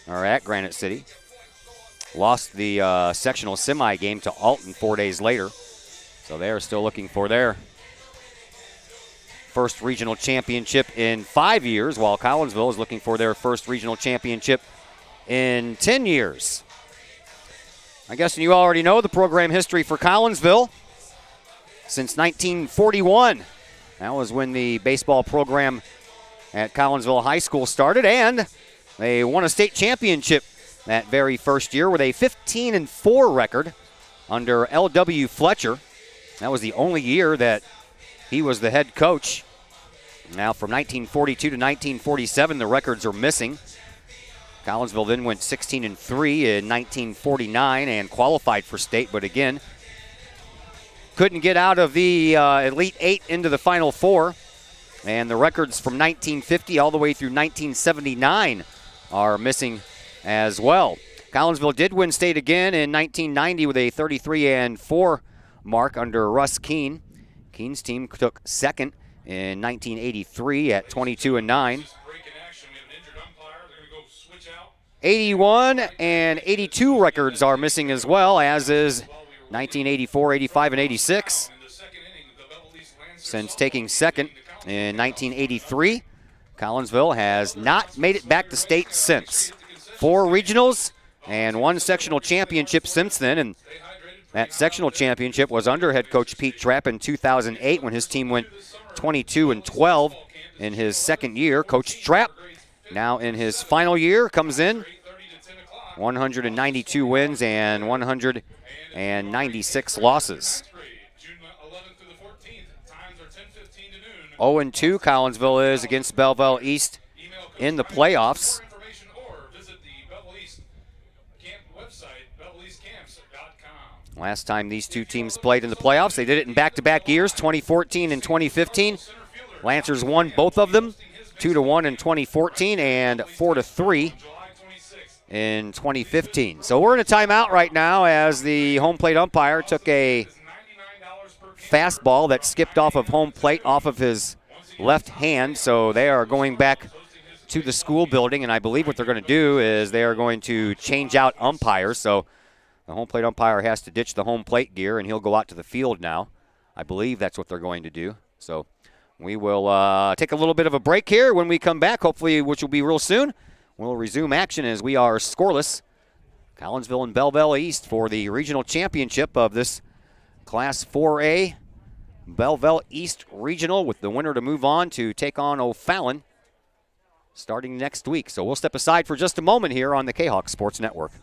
Or at Granite City. Lost the sectional semi game to Alton 4 days later. So they are still looking for their first regional championship in 5 years, while Collinsville is looking for their first regional championship in 10 years. I guess you already know the program history for Collinsville. Since 1941, that was when the baseball program at Collinsville High School started, and they won a state championship that very first year with a 15-4 record under L.W. Fletcher. That was the only year that he was the head coach. Now from 1942 to 1947, the records are missing. Collinsville then went 16-3 in 1949 and qualified for state, but again, couldn't get out of the Elite Eight into the Final Four. And the records from 1950 all the way through 1979 are missing as well. Collinsville did win state again in 1990 with a 33-4 mark under Russ Keene. Keene's team took second in 1983 at 22-9. 81 and 82 records are missing as well, as is 1984, 85, and 86. Since taking second in 1983, Collinsville has not made it back to state since. 4 regionals and 1 sectional championship since then, and that sectional championship was under head coach Pete Trapp in 2008 when his team went 22-12 in his second year. Coach Trapp, now in his final year, comes in 192 wins and 196 losses. 0-2 Collinsville is against Belleville East in the playoffs. Last time these two teams played in the playoffs, they did it in back-to-back years, 2014 and 2015. Lancers won both of them, 2-1 in 2014 and 4-3 in 2015. So we're in a timeout right now as the home plate umpire took a fastball that skipped off of home plate off of his left hand. So they are going back to the school building, and I believe what they're going to do is they are going to change out umpires. So the home plate umpire has to ditch the home plate gear, and he'll go out to the field now. I believe that's what they're going to do. So we will take a little bit of a break here. When we come back, hopefully, which will be real soon, we'll resume action as we are scoreless. Collinsville and Belleville East for the regional championship of this Class 4A Belleville East Regional, with the winner to move on to take on O'Fallon starting next week. So we'll step aside for just a moment here on the Kahoks Sports Network.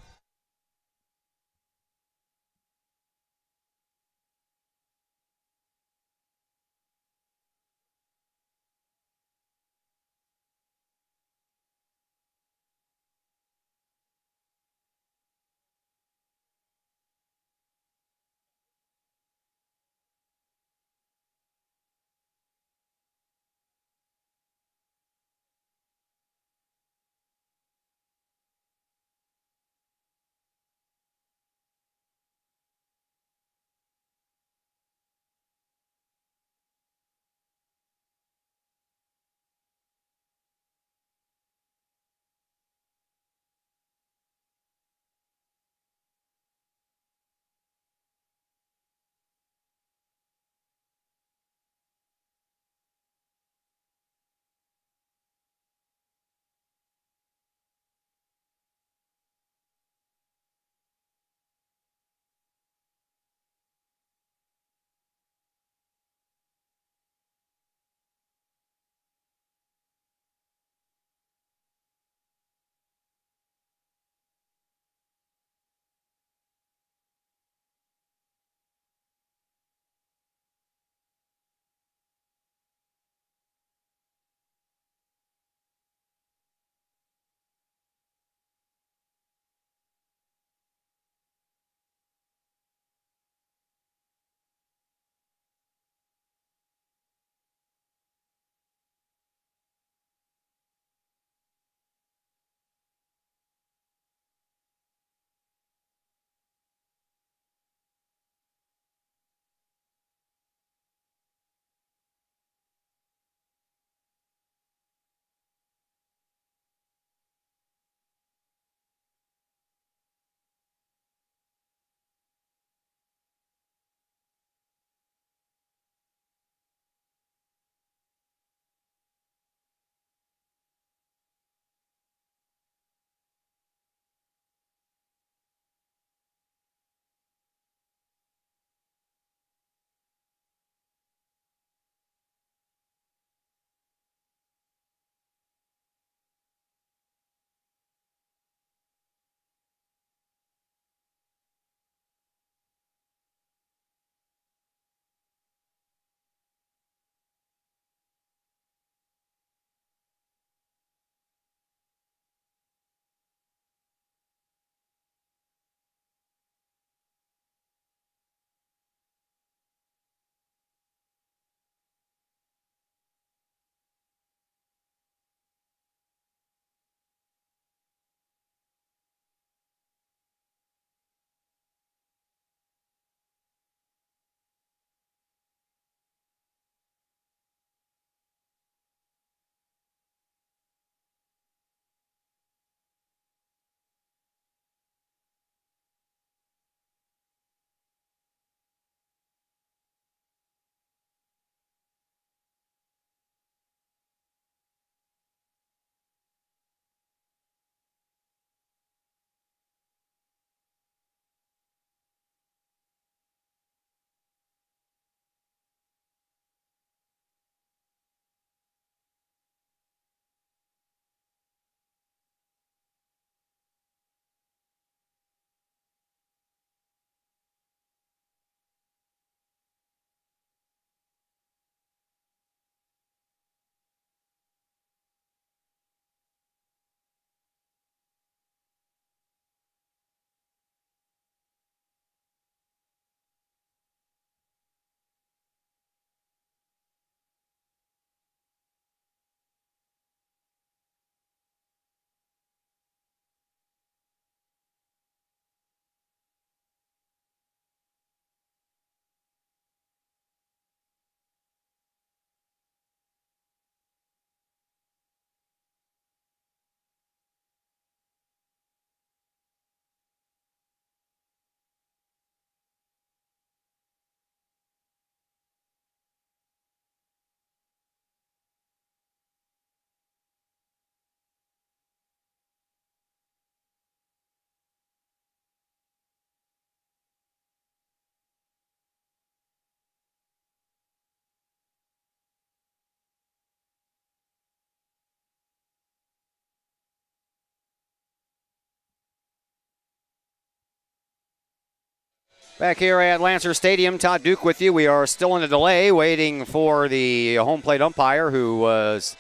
Back here at Lancer Stadium, Todd Duke with you. We are still in a delay waiting for the home plate umpire who was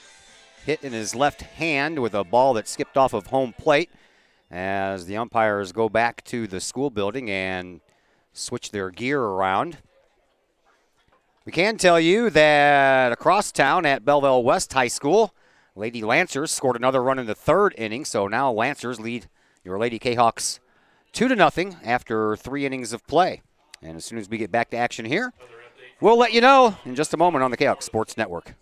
hit in his left hand with a ball that skipped off of home plate as the umpires go back to the school building and switch their gear around. We can tell you that across town at Belleville West High School, Lady Lancers scored another run in the third inning, so now Lancers lead your Lady Kahawks 2-0 after 3 innings of play. And as soon as we get back to action here, we'll let you know in just a moment on the Kahawks Sports Network.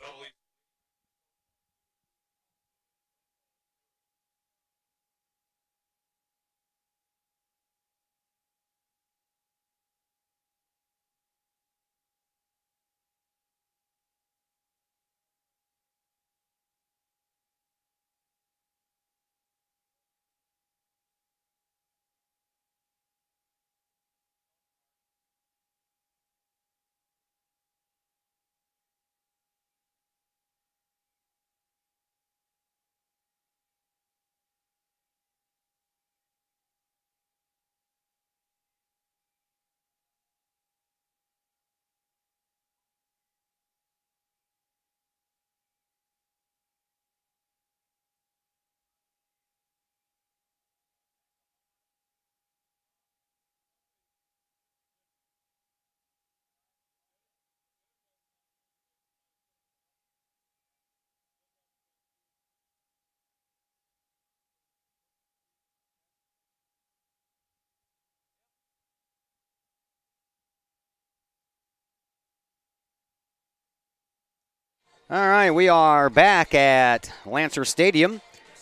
All right, we are back at Lancer Stadium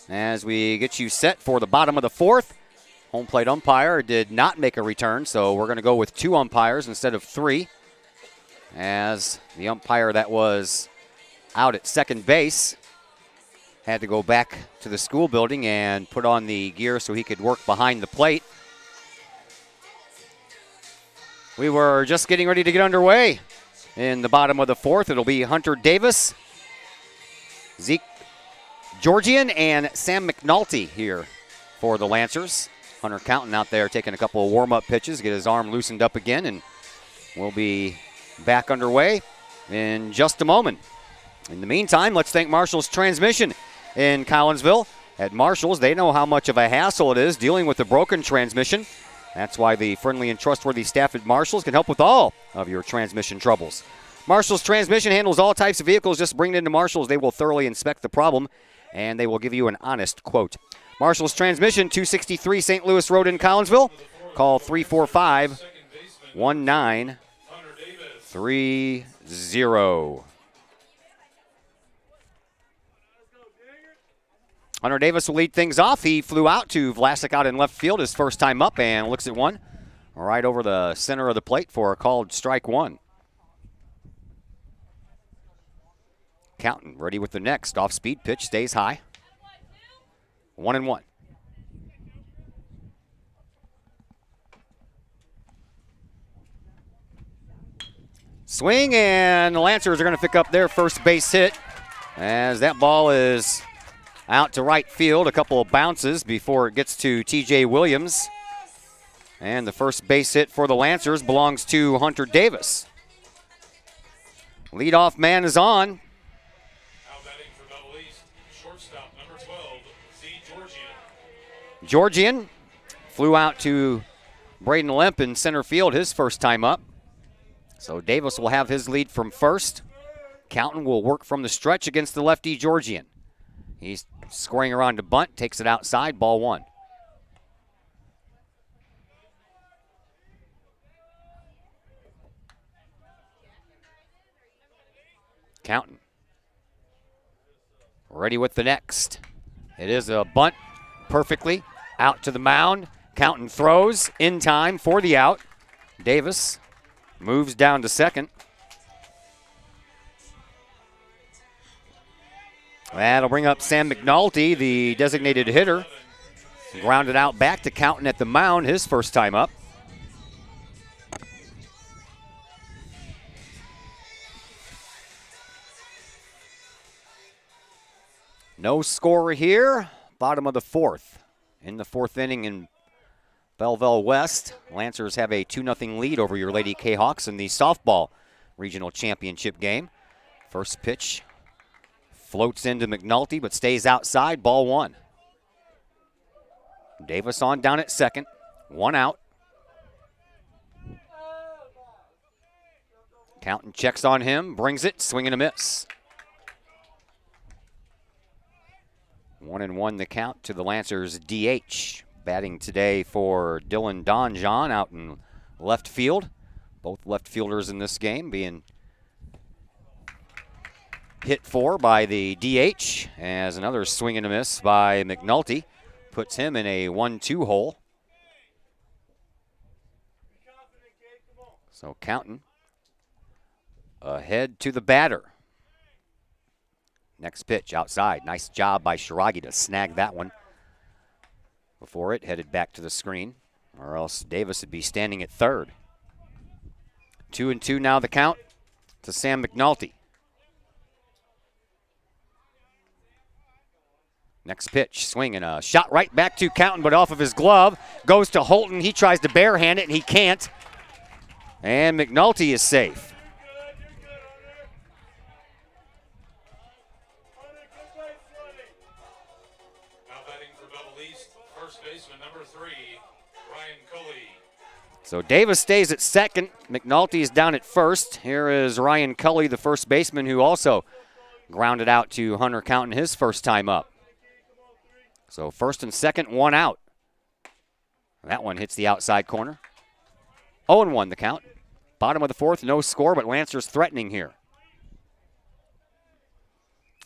as we get you set for the bottom of the fourth. Home plate umpire did not make a return, so we're going to go with 2 umpires instead of 3, as the umpire that was out at second base had to go back to the school building and put on the gear so he could work behind the plate. We were just getting ready to get underway. In the bottom of the fourth, it'll be Hunter Davis, Zeke Georgian, and Sam McNulty here for the Lancers. Hunter Counton out there taking a couple of warm-up pitches, get his arm loosened up again, and we'll be back underway in just a moment. In the meantime, let's thank Marshall's Transmission in Collinsville. At Marshall's, they know how much of a hassle it is dealing with a broken transmission. That's why the friendly and trustworthy staff at Marshall's can help with all of your transmission troubles. Marshall's Transmission handles all types of vehicles. Just bring it into Marshall's. They will thoroughly inspect the problem, and they will give you an honest quote. Marshall's Transmission, 263 St. Louis Road in Collinsville. Call 345-1930. Hunter Davis will lead things off. He flew out to Vlasic out in left field his first time up and looks at one right over the center of the plate for a called strike one. Counton ready with the next. Off-speed pitch, stays high. 1-1. Swing, and the Lancers are going to pick up their first base hit as that ball is out to right field. A couple of bounces before it gets to T.J. Williams. And the first base hit for the Lancers belongs to Hunter Davis. Leadoff man is on. Now batting for Double East, shortstop number 12, Z. Georgian. Georgian flew out to Braden Lemp in center field his first time up. So Davis will have his lead from first. Counton will work from the stretch against the lefty Georgian. He's scoring around to bunt, takes it outside, ball one. Counton ready with the next. It is a bunt perfectly out to the mound. Counton throws in time for the out. Davis moves down to second. That'll bring up Sam McNulty, the designated hitter. Grounded out back to Counton at the mound, his first time up. No score here. Bottom of the fourth. In the fourth inning in Belleville West. Lancers have a 2-0 lead over your Lady Kahoks in the softball regional championship game. First pitch floats into McNulty but stays outside. Ball 1. Davis on down at second. 1 out. Counton checks on him, brings it, swing and a miss. 1-1 the count to the Lancers DH. Batting today for Dylan Donjon out in left field. Both left fielders in this game being hit for by the DH, as another swing and a miss by McNulty puts him in a 1-2 hole. So Counton ahead to the batter. Next pitch outside. Nice job by Shiragi to snag that one before it headed back to the screen, or else Davis would be standing at third. 2-2 now the count to Sam McNulty. Next pitch, swing and a shot right back to Counton, but off of his glove. Goes to Holton. He tries to barehand it, and he can't. And McNulty is safe. So Davis stays at second. McNulty is down at first. Here is Ryan Cully, the first baseman, who also grounded out to Hunter Counton his first time up. So first and second, 1 out. That one hits the outside corner. 0-1 the count. Bottom of the fourth, no score, but Lancers threatening here.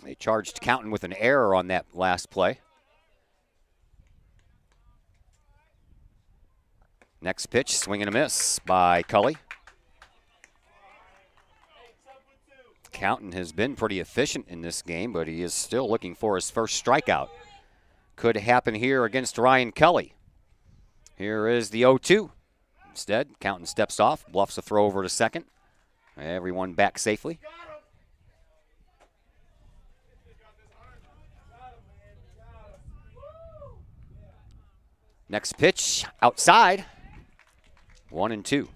They charged Counton with an error on that last play. Next pitch, swing and a miss by Cully. Counton has been pretty efficient in this game, but he is still looking for his first strikeout. Could happen here against Ryan Cully. Here is the 0-2. Instead, Counton steps off, bluffs a throw over to second. Everyone back safely. Next pitch, outside. 1-2.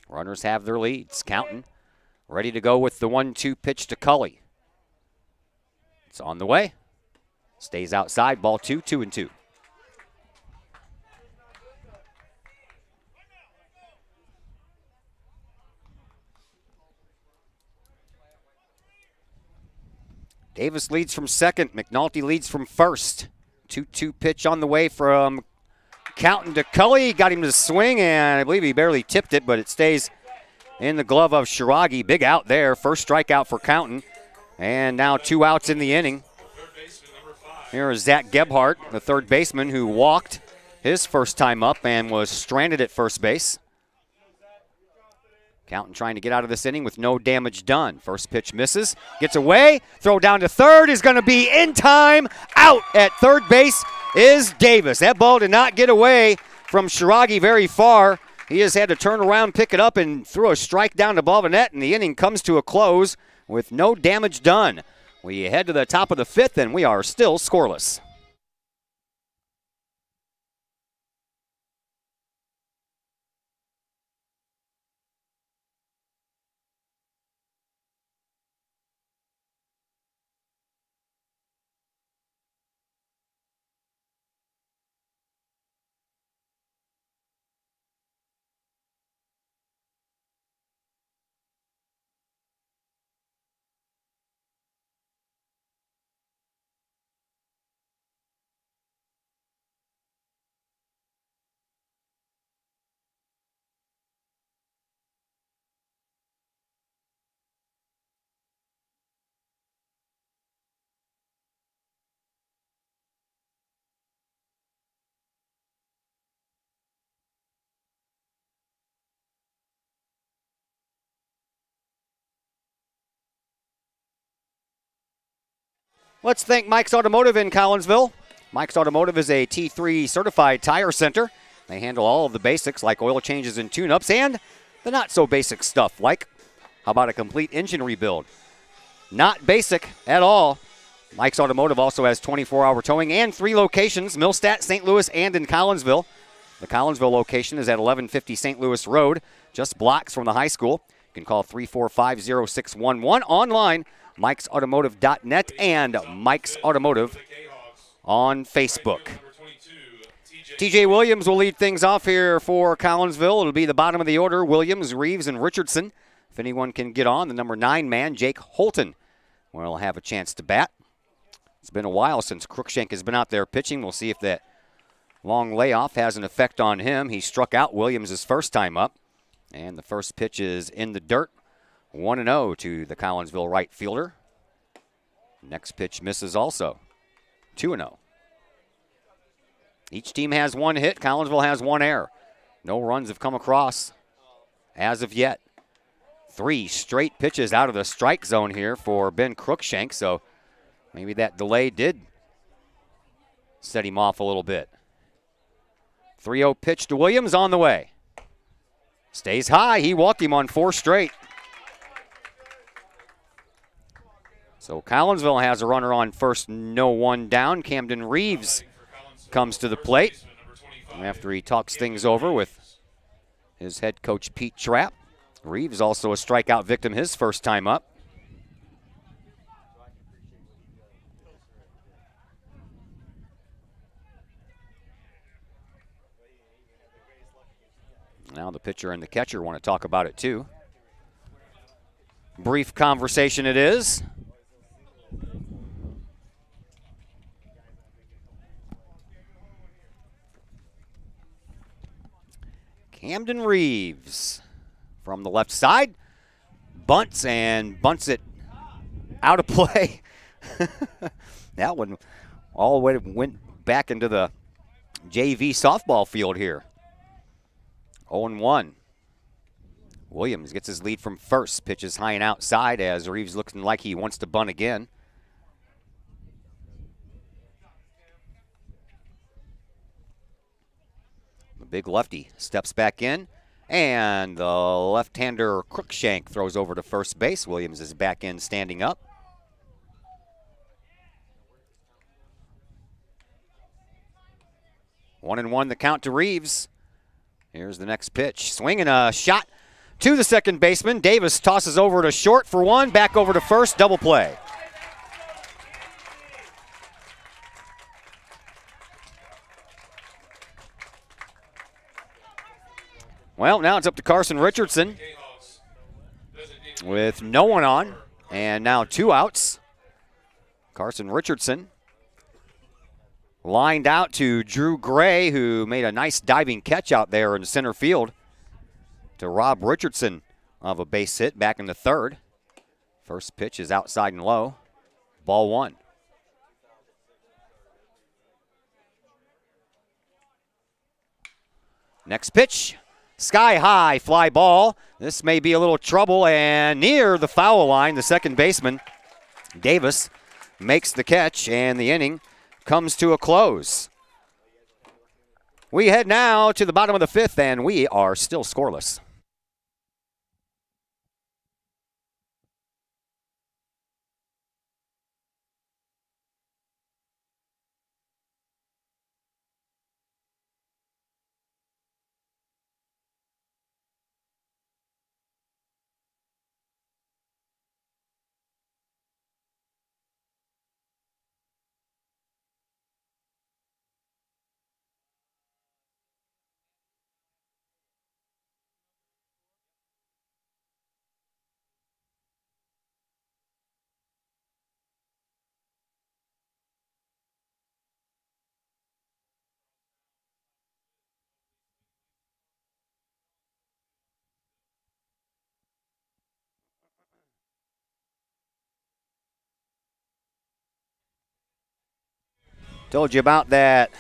Runners have their leads. Counton ready to go with the 1-2 pitch to Cully. It's on the way. Stays outside. Ball 2, 2-2. Davis leads from second. McNulty leads from first. 2-2 pitch on the way from Counton to Cully. Got him to swing, and I believe he barely tipped it, but it stays in the glove of Shiragi. Big out there. First strikeout for Counton. And now 2 outs in the inning. Here is Zach Gebhardt, the third baseman, who walked his first time up and was stranded at first base. Counton trying to get out of this inning with no damage done. First pitch misses, gets away, throw down to third is going to be in time. Out at third base is Davis. That ball did not get away from Shiragi very far. He has had to turn around, pick it up, and throw a strike down above the net, and the inning comes to a close with no damage done. We head to the top of the fifth, and we are still scoreless. Let's thank Mike's Automotive in Collinsville. Mike's Automotive is a T3 certified tire center. They handle all of the basics like oil changes and tune-ups and the not-so-basic stuff like How about a complete engine rebuild? Not basic at all. Mike's Automotive also has 24-hour towing and 3 locations, Millstadt, St. Louis, and in Collinsville. The Collinsville location is at 1150 St. Louis Road, just blocks from the high school. You can call 345-0611. Online, mikesautomotive.net and Mike's Automotive on Facebook. TJ Williams will lead things off here for Collinsville. It'll be the bottom of the order, Williams, Reeves, and Richardson. If anyone can get on, the number 9 man, Jake Holton, will have a chance to bat. It's been a while since Cruikshank has been out there pitching. We'll see if that long layoff has an effect on him. He struck out Williams his first time up. And the first pitch is in the dirt. 1-0 to the Collinsville right fielder. Next pitch misses also. 2-0. Each team has 1 hit. Collinsville has 1 error. No runs have come across as of yet. 3 straight pitches out of the strike zone here for Ben Cruikshank, so maybe that delay did set him off a little bit. 3-0 pitch to Williams on the way. Stays high. He walked him on 4 straight. So Collinsville has a runner on first, no one down. Camden Reeves comes to the plate after he talks things over with his head coach Pete Trapp. Reeves also a strikeout victim his first time up. Now the pitcher and the catcher want to talk about it too. Brief conversation it is. Camden Reeves from the left side bunts it out of play. That one all the way went back into the JV softball field here. 0-1. Williams gets his lead from first. Pitches high and outside as Reeves looking like he wants to bunt again. The big lefty steps back in, and the left-hander Cruikshank throws over to first base. Williams is back in standing up. One and one the count to Reeves. Here's the next pitch. Swinging a shot to the second baseman. Davis tosses over to short for one, back over to first, double play. Well, now it's up to Carson Richardson with no one on, and now 2 outs. Carson Richardson lined out to Drew Gray, who made a nice diving catch out there in center field to rob Richardson of a base hit back in the third. First pitch is outside and low. Ball 1. Next pitch, sky high fly ball. This may be a little trouble, and near the foul line, the second baseman, Davis, makes the catch, and the inning comes to a close. We head now to the bottom of the 5th, and we are still scoreless. Told you about that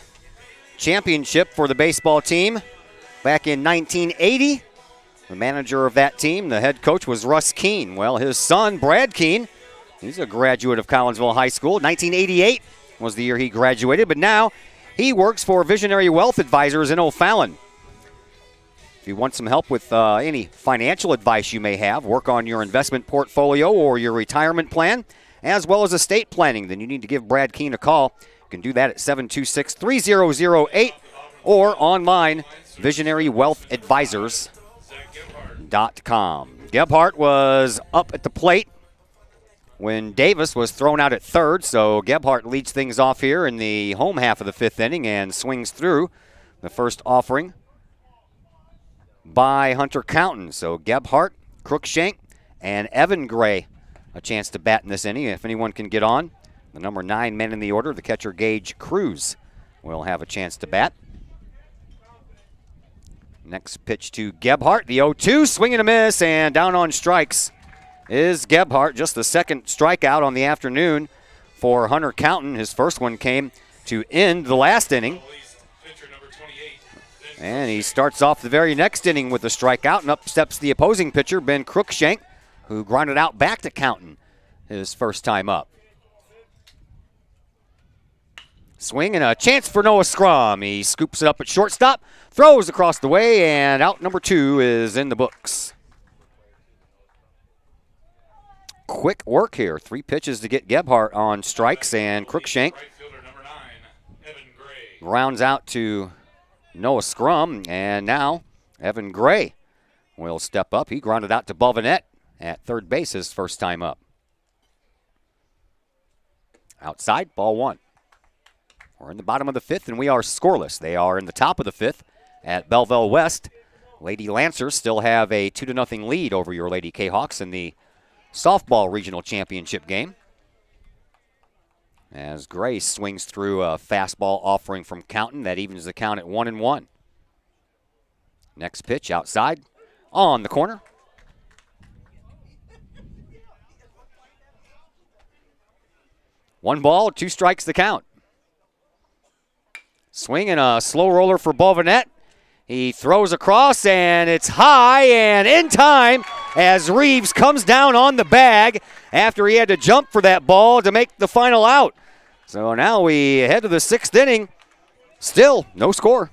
championship for the baseball team back in 1980. The manager of that team, the head coach, was Russ Keene. Well, his son, Brad Keene, he's a graduate of Collinsville High School. 1988 was the year he graduated, but now he works for Visionary Wealth Advisors in O'Fallon. If you want some help with any financial advice you may have, work on your investment portfolio or your retirement plan, as well as estate planning, then you need to give Brad Keene a call. You can do that at 726-3008 or online, visionarywealthadvisors.com. Gebhardt was up at the plate when Davis was thrown out at third, so Gebhardt leads things off here in the home half of the fifth inning and swings through the first offering by Hunter Counton. So Gebhardt, Crookshank, and Evan Gray a chance to bat in this inning. If anyone can get on, the number 9 man in the order, the catcher Gage Cruz, will have a chance to bat. Next pitch to Gebhardt, the 0-2, swing and a miss, and down on strikes is Gebhardt. Just the second strikeout on the afternoon for Hunter Counton. His first one came to end the last inning. And he starts off the very next inning with a strikeout, and up steps the opposing pitcher, Ben Crookshank, who grounded out back to Counton his first time up. Swing and a chance for Noah Scrum. He scoops it up at shortstop, throws across the way, and out number 2 is in the books. Quick work here. 3 pitches to get Gebhardt on strikes, and Crookshank rounds out to Noah Scrum, and now Evan Gray will step up. He grounded out to Bovinette at third base his first time up. Outside, ball 1. We're in the bottom of the 5th, and we are scoreless. They are in the top of the 5th at Belleville West. Lady Lancers still have a 2-0 lead over your Lady Kahoks in the softball regional championship game, as Gray swings through a fastball offering from Counton. That evens the count at 1-1. Next pitch outside on the corner. One ball, 2 strikes the count. Swing and a slow roller for Bovinette. He throws across, and it's high and in time as Reeves comes down on the bag after he had to jump for that ball to make the final out. So now we head to the 6th inning. Still no score.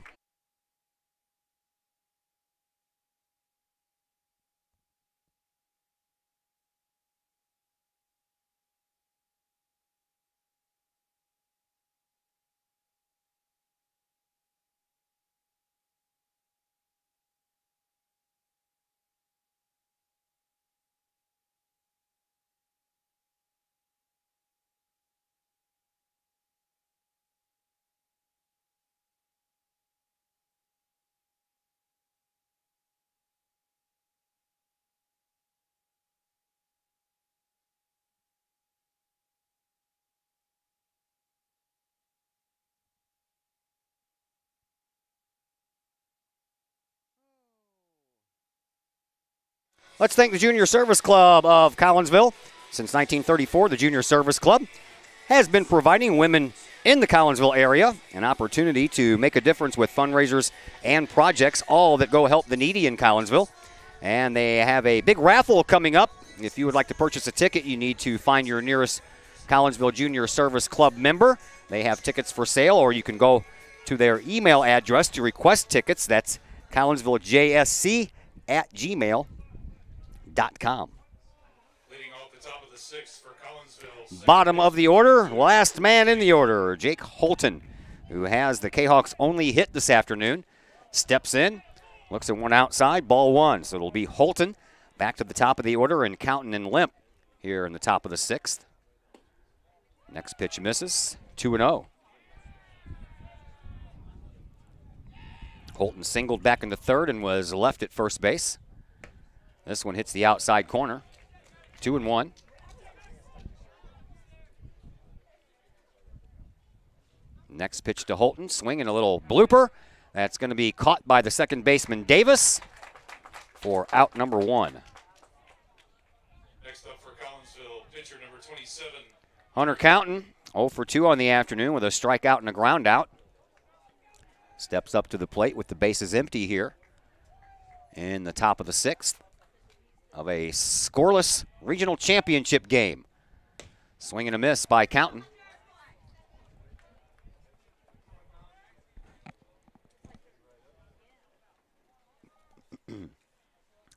Let's thank the Junior Service Club of Collinsville. Since 1934, the Junior Service Club has been providing women in the Collinsville area an opportunity to make a difference with fundraisers and projects, all that go help the needy in Collinsville. And they have a big raffle coming up. If you would like to purchase a ticket, you need to find your nearest Collinsville Junior Service Club member. They have tickets for sale, or you can go to their email address to request tickets. That's collinsvillejsc@gmail.com. Leading off the top of the 6th for Collinsville. Bottom of the order, last man in the order, Jake Holton, who has the Kahoks' only hit this afternoon, steps in, looks at one outside, ball 1. So it'll be Holton back to the top of the order, and Counton and Limp here in the top of the 6th. Next pitch misses, 2-0. Holton singled back into third and was left at first base. This one hits the outside corner. 2-1. Next pitch to Holton, swinging a little blooper. That's going to be caught by the second baseman Davis for out number 1. Next up for Collinsville, pitcher number 27. Hunter Counton, 0 for 2 on the afternoon with a strikeout and a ground out. Steps up to the plate with the bases empty here in the top of the 6th of a scoreless regional championship game. Swing and a miss by Counton.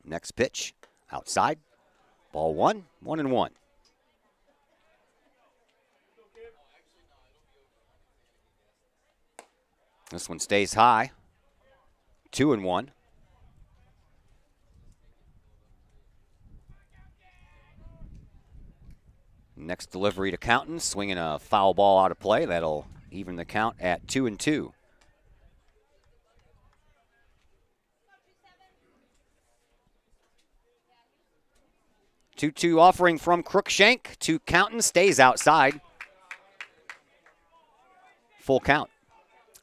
Next pitch, outside. Ball 1, 1-1. This one stays high. 2-1. Next delivery to Counton, swinging a foul ball out of play. That'll even the count at 2-2. Two-two offering from Crookshank to Counton, stays outside. Full count.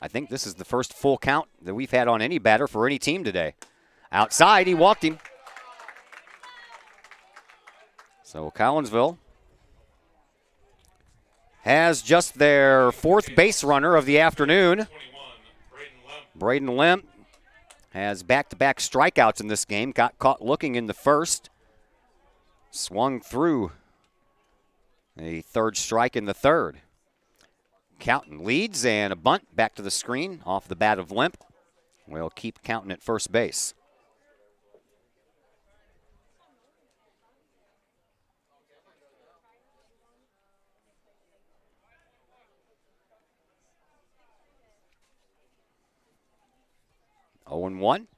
I think this is the first full count that we've had on any batter for any team today. Outside, he walked him. So Collinsville has just their 4th base runner of the afternoon. Braden Lemp has back-to-back strikeouts in this game. Got caught looking in the first. Swung through a 3rd strike in the 3rd. Counton leads, and a bunt back to the screen off the bat of Lemp. We'll keep Counton at first base. Oh and 1.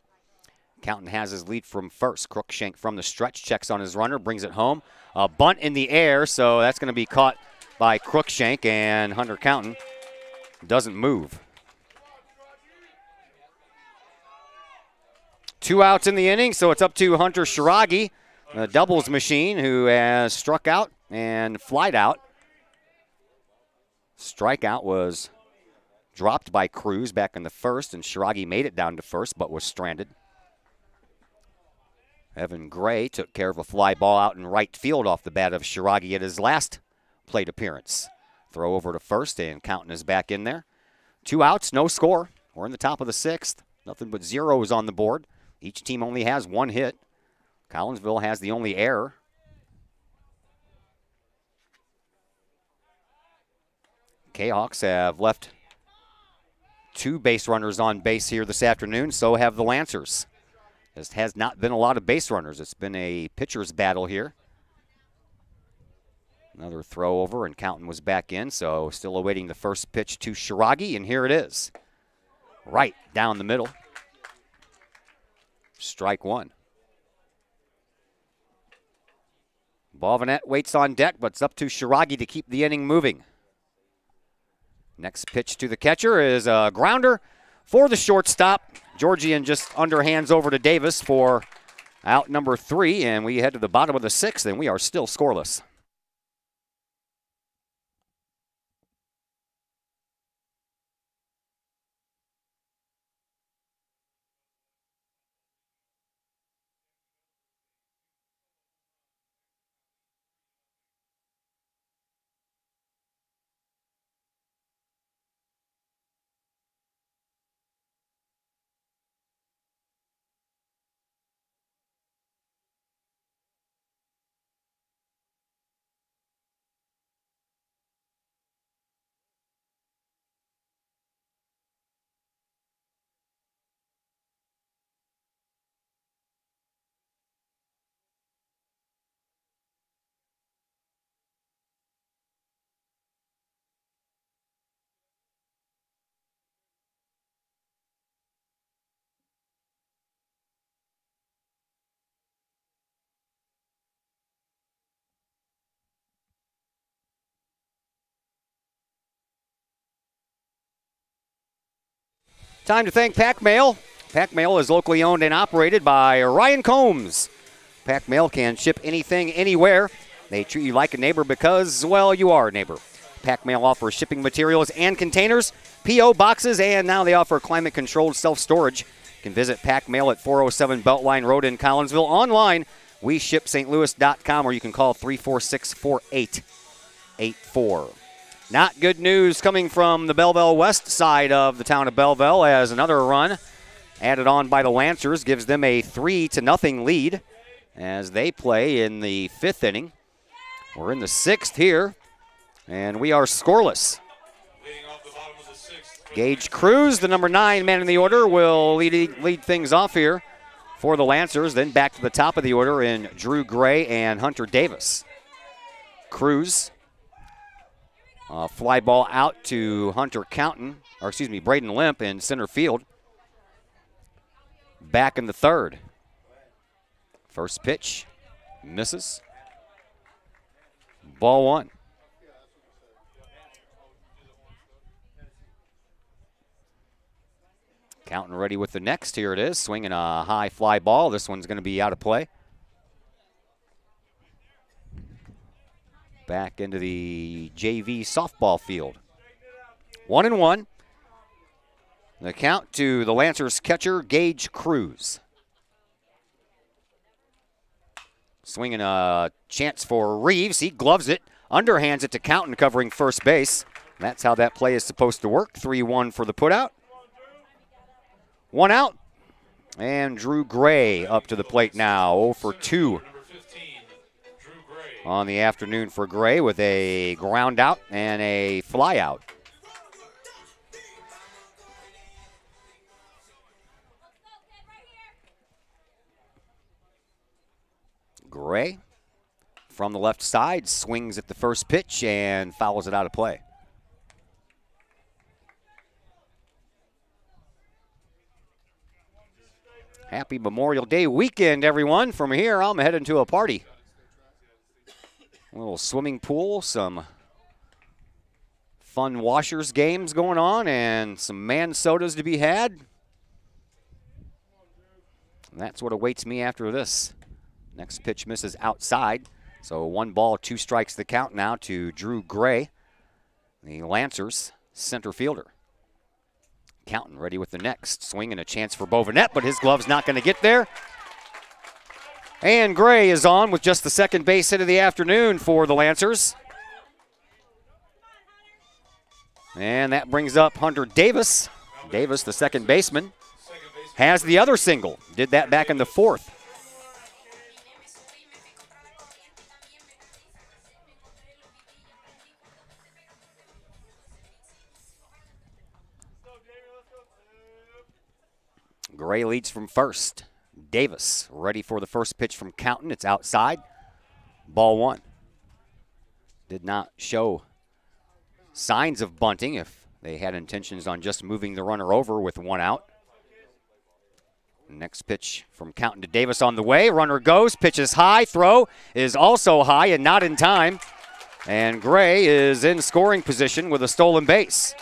Counton has his lead from first. Crookshank from the stretch, checks on his runner, brings it home. A bunt in the air, so that's going to be caught by Crookshank, and Hunter Counton doesn't move. 2 outs in the inning, so it's up to Hunter Shiragi, the doubles machine, who has struck out and flied out. Strikeout was dropped by Cruz back in the first, and Shiragi made it down to first but was stranded. Evan Gray took care of a fly ball out in right field off the bat of Shiragi at his last plate appearance. Throw over to first, and Counton is back in there. 2 outs, no score. We're in the top of the 6th. Nothing but zeros on the board. Each team only has 1 hit. Collinsville has the only error. Kahoks have left 2 base runners on base here this afternoon, so have the Lancers. There has not been a lot of base runners. It's been a pitcher's battle here. Another throw over, and Counton was back in, so still awaiting the first pitch to Shiragi, and here it is. Right down the middle. Strike 1. Balvanette waits on deck, but it's up to Shiragi to keep the inning moving. Next pitch to the catcher is a grounder for the shortstop. Georgian just underhands over to Davis for out number 3, and we head to the bottom of the 6th, and we are still scoreless. Time to thank Pack Mail. Pack Mail is locally owned and operated by Ryan Combs. Pack Mail can ship anything, anywhere. They treat you like a neighbor because, well, you are a neighbor. Pack Mail offers shipping materials and containers, P.O. boxes, and now they offer climate-controlled self-storage. You can visit Pack Mail at 407 Beltline Road in Collinsville. Online, WeShipSt.Louis.com, or you can call 346-4884. Not good news coming from the Belleville West side of the town of Belleville, as another run added on by the Lancers gives them a 3-0 lead as they play in the 5th inning. We're in the 6th here, and we are scoreless. Gage Cruz, the number 9 man in the order, will lead things off here for the Lancers. Then back to the top of the order in Drew Gray and Hunter Davis. Cruz. Fly ball out to Braden Limp in center field. Back in the third. First pitch, misses. Ball one. Counting ready with the next. Here it is, swinging a high fly ball. This one's going to be out of play. Back into the JV softball field. 1-1. The count to the Lancers catcher, Gage Cruz. Swinging a chance for Reeves. He gloves it, underhands it to Counton covering first base. That's how that play is supposed to work. 3-1 for the putout. 1 out. And Drew Gray up to the plate now. 0 for 2 on the afternoon for Gray with a ground out and a fly out. Gray from the left side swings at the first pitch and fouls it out of play. Happy Memorial Day weekend, everyone. From here, I'm heading to a party. A little swimming pool, some fun washers games going on, and some man sodas to be had. And that's what awaits me after this. Next pitch misses outside. So 1 ball, 2 strikes the count now to Drew Gray, the Lancers center fielder. Counting ready with the next. Swing and a chance for Bovenet, but his glove's not going to get there. And Gray is on with just the second base hit of the afternoon for the Lancers. And that brings up Hunter Davis. Davis, the second baseman, has the other single. Did that back in the 4th. Gray leads from first. Davis ready for the first pitch from Counton. It's outside. Ball 1. Did not show signs of bunting if they had intentions on just moving the runner over with 1 out. Next pitch from Counton to Davis on the way. Runner goes, pitch is high. Throw is also high and not in time. And Gray is in scoring position with a stolen base.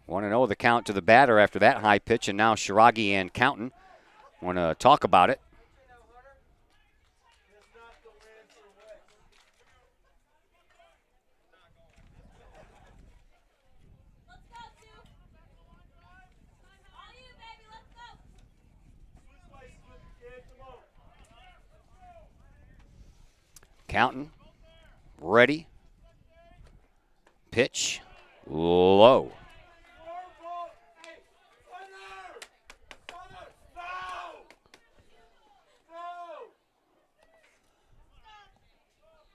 1-0 the count to the batter after that high pitch, and now Shiragi and Counton want to talk about it. Counton ready. Pitch low.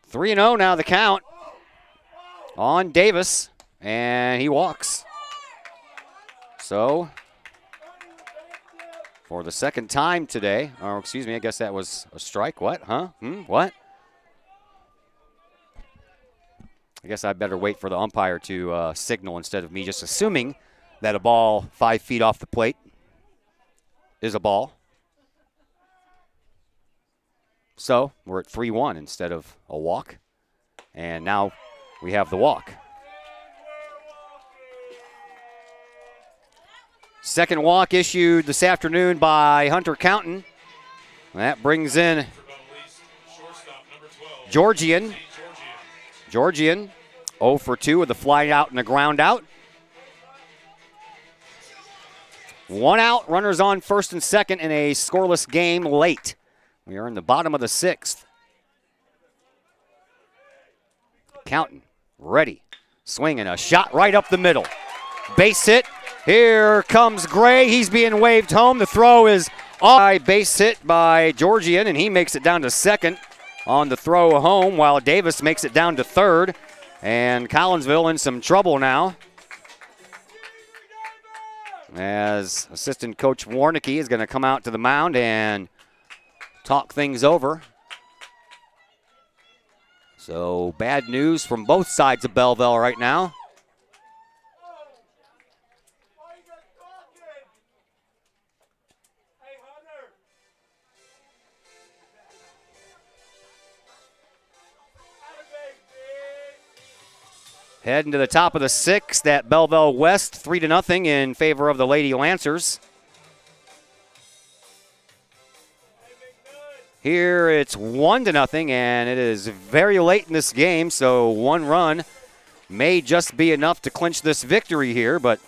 Three 3-0 now the count on Davis, and he walks. So, for the second time today, or excuse me, I guess that was a strike. What? Huh? What? I guess I better wait for the umpire to signal instead of me just assuming that a ball 5 feet off the plate is a ball. So we're at 3-1 instead of a walk. And now we have the walk. Second walk issued this afternoon by Hunter Counton. That brings in Georgian. Georgian, 0 for 2 with a fly out and a ground out. 1 out, runners on first and second in a scoreless game late. We are in the bottom of the 6th. Counton, ready, swinging a shot right up the middle. Base hit, here comes Gray, he's being waved home. The throw is off. Base hit by Georgian, and he makes it down to second on the throw home, while Davis makes it down to third. And Collinsville in some trouble now. as assistant coach Warnicki is going to come out to the mound and talk things over. So bad news from both sides of Belleville right now. Heading to the top of the sixth at Belleville West, 3-0 in favor of the Lady Lancers. Here it's 1-0, and it is very late in this game, so one run may just be enough to clinch this victory here, but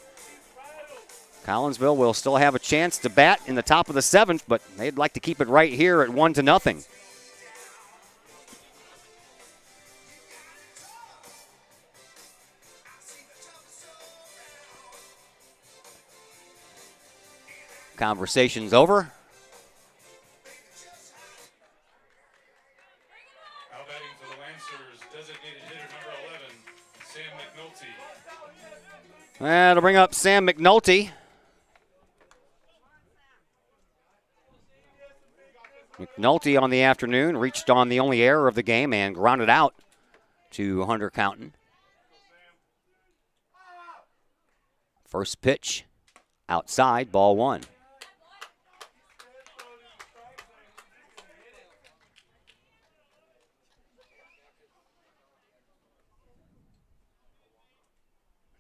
Collinsville will still have a chance to bat in the top of the seventh, but they'd like to keep it right here at 1-0. Conversation's over. Now batting for the Lancers, designated hitter number 11, Sam McNulty. That'll bring up Sam McNulty. McNulty on the afternoon reached on the only error of the game and grounded out to Hunter County. First pitch outside, ball one.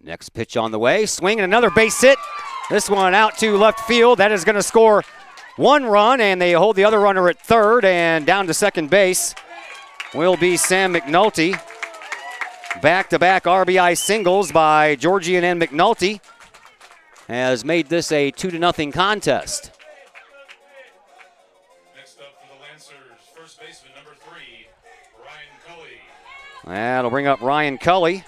Next pitch on the way, swing and another base hit. This one out to left field. That is going to score one run, and they hold the other runner at third, and down to second base will be Sam McNulty. Back-to-back RBI singles by Georgian and McNulty has made this a 2-0 contest. Next up for the Lancers, first baseman number 3, Ryan Cully. That'll bring up Ryan Cully.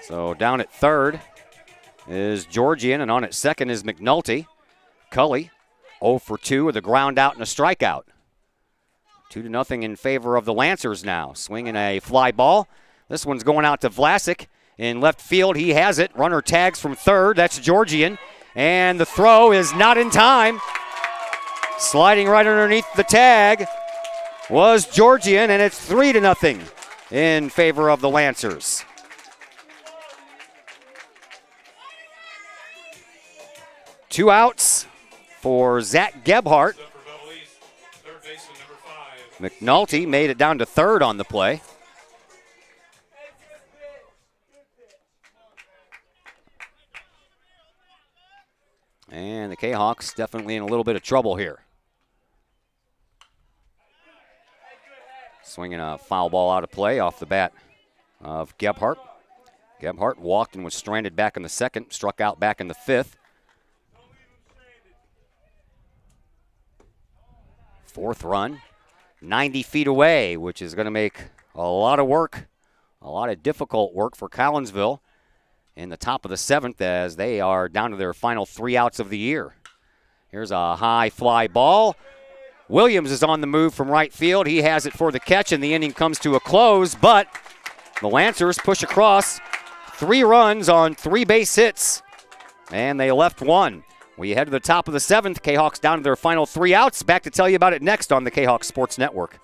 So down at third is Georgian, and on at second is McNulty. Cully 0 for 2 with a ground out and a strikeout. 2-0 in favor of the Lancers now. Swinging a fly ball. This one's going out to Vlasic in left field. He has it. Runner tags from third. That's Georgian. And the throw is not in time. Sliding right underneath the tag was Georgian, and it's 3-0 in favor of the Lancers. Two outs for Zach Gebhardt. McNulty made it down to third on the play. And the Kahoks definitely in a little bit of trouble here. Swinging a foul ball out of play off the bat of Gebhardt. Gebhardt walked and was stranded back in the second, struck out back in the fifth. Fourth run, 90 feet away, which is going to make a lot of work, a lot of difficult work for Collinsville in the top of the seventh as they are down to their final 3 outs of the year. Here's a high fly ball. Williams is on the move from right field. He has it for the catch, and the inning comes to a close, but the Lancers push across 3 runs on 3 base hits, and they left one. We head to the top of the seventh. Kahoks down to their final 3 outs. Back to tell you about it next on the Kahoks Sports Network.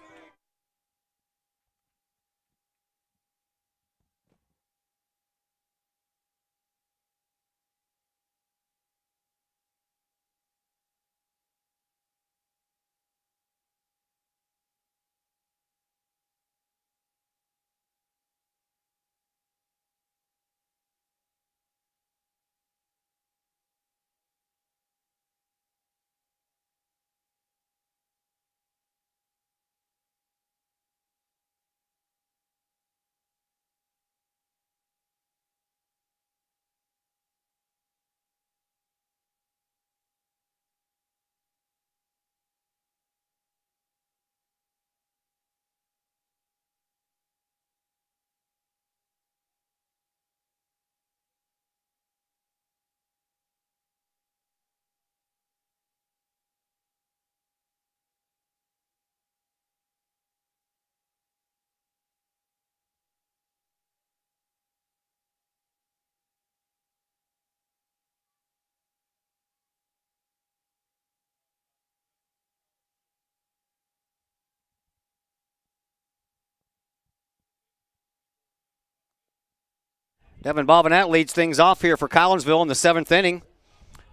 Devin Balvanette leads things off here for Collinsville in the 7th inning.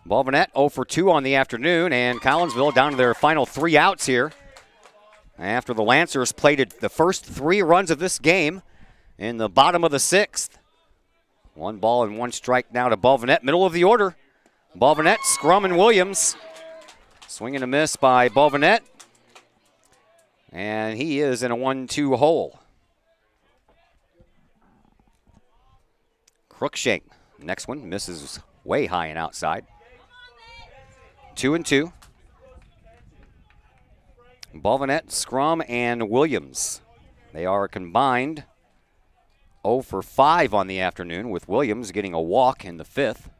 Balvanette 0 for 2 on the afternoon, and Collinsville down to their final 3 outs here after the Lancers plated the first 3 runs of this game in the bottom of the 6th. 1 ball and 1 strike now to Balvanette, middle of the order. Balvanette, Scrum, and Williams. Swing and a miss by Balvanette, and he is in a 1-2 hole. Crookshank, next one, misses way high and outside. 2-2. Balvanette, Scrum, and Williams. They are combined 0 for 5 on the afternoon, with Williams getting a walk in the 5th.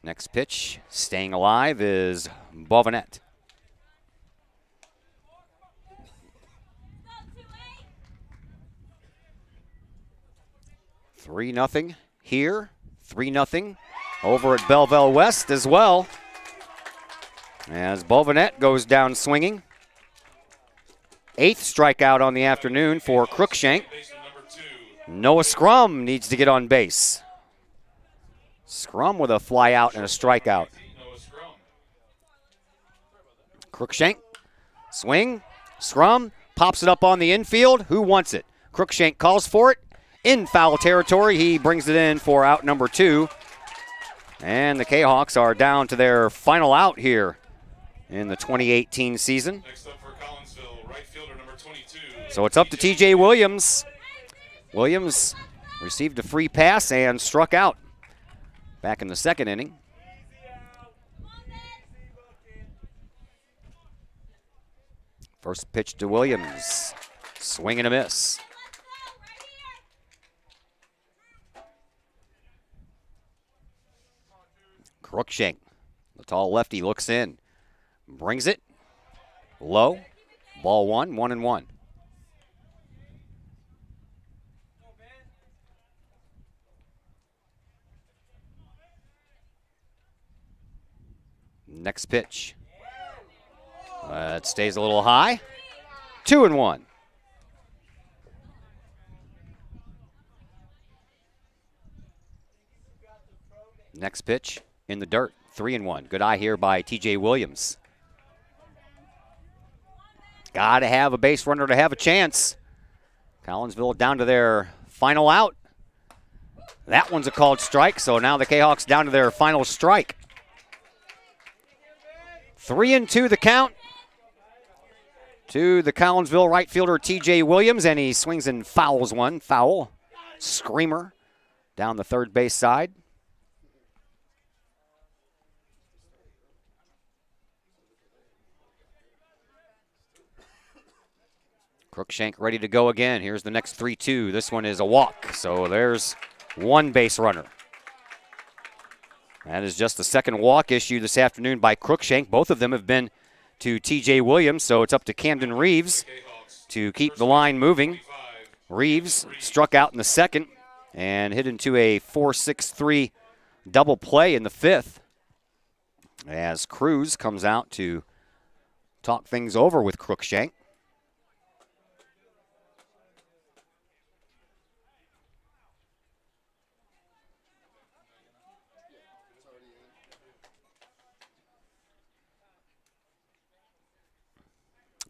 Next pitch, staying alive, is Balvanette. 3-0 here, 3-0 over at Belleville West as well. As Balvanette goes down swinging. 8th strikeout on the afternoon for Crookshank. Noah Scrum needs to get on base. Scrum with a fly out and a strikeout. Crookshank, swing, Scrum, pops it up on the infield. Who wants it? Crookshank calls for it. In foul territory, he brings it in for out number 2. And the Kahoks are down to their final out here in the 2018 season. Next up for Collinsville, right fielder number 22. So it's up to TJ Williams. Williams received a free pass and struck out back in the 2nd inning. First pitch to Williams. Swing and a miss. Crookshank, the tall lefty, looks in. Brings it low. Ball 1, 1-1. Next pitch. It stays a little high. 2-1. Next pitch in the dirt. 3-1. Good eye here by TJ Williams. Got to have a base runner to have a chance. Collinsville down to their final out. That one's a called strike, so now the Kahoks down to their final strike. 3-2 the count to the Collinsville right fielder TJ Williams, and he swings and fouls one. Foul. Screamer down the third base side. Crookshank ready to go again. Here's the next 3-2. This one is a walk, so there's 1 base runner. That is just the 2nd walk issued this afternoon by Crookshank. Both of them have been to TJ Williams, so it's up to Camden Reeves to keep the line moving. Reeves struck out in the 2nd and hit into a 4-6-3 double play in the 5th as Cruz comes out to talk things over with Crookshank.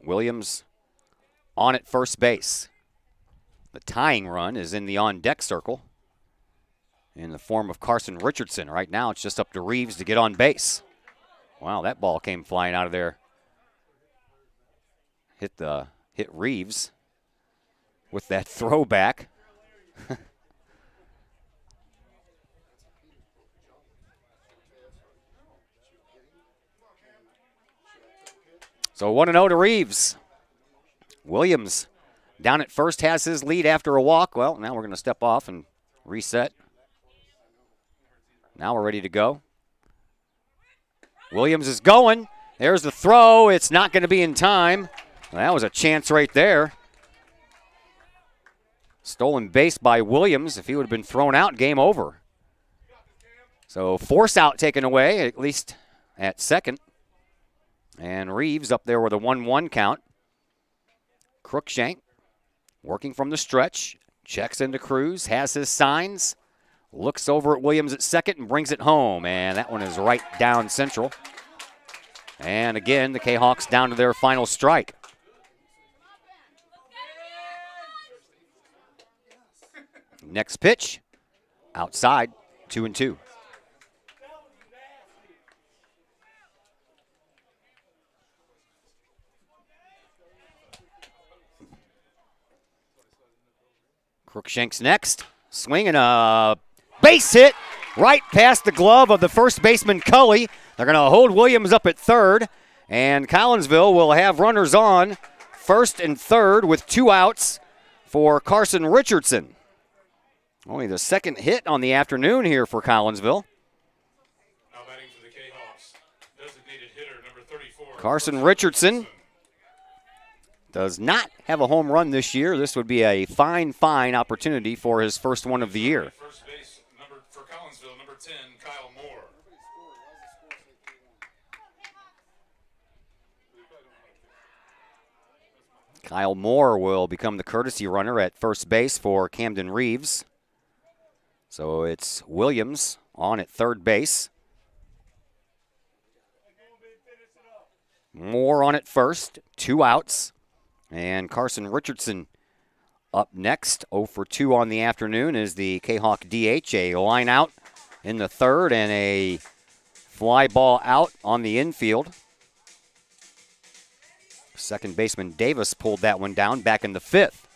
Williams on at first base. The tying run is in the on-deck circle in the form of Carson Richardson. Right now it's just up to Reeves to get on base. Wow, that ball came flying out of there. Hit Reeves with that throwback. So 1-0 to Reeves. Williams down at first has his lead after a walk. Well, now we're going to step off and reset. Now we're ready to go. Williams is going. There's the throw. It's not going to be in time. Well, that was a chance right there. Stolen base by Williams. If he would have been thrown out, game over. So force out taken away, at least at 2nd. And Reeves up there with a 1-1 count. Crookshank working from the stretch. Checks into Cruz, has his signs, looks over at Williams at second and brings it home. And that one is right down central. And again, the K-Hawks down to their final strike. Next pitch, outside, 2-2. Crookshank's next, swinging a base hit right past the glove of the first baseman Cully. They're going to hold Williams up at third, and Collinsville will have runners on first and third with 2 outs for Carson Richardson. Only the second hit on the afternoon here for Collinsville. Now batting for the K-Hawks, designated hitter number 34. Carson Richardson does not have a home run this year. This would be a fine opportunity for his first one of the year. First base number for Collinsville, number 10, Kyle Moore. Kyle Moore will become the courtesy runner at first base for Camden Reeves. So it's Williams on at third base. Moore on at first, 2 outs. And Carson Richardson up next. 0 for 2 on the afternoon is the K-Hawk DH. A line out in the third and a fly ball out on the infield. Second baseman Davis pulled that one down back in the 5th.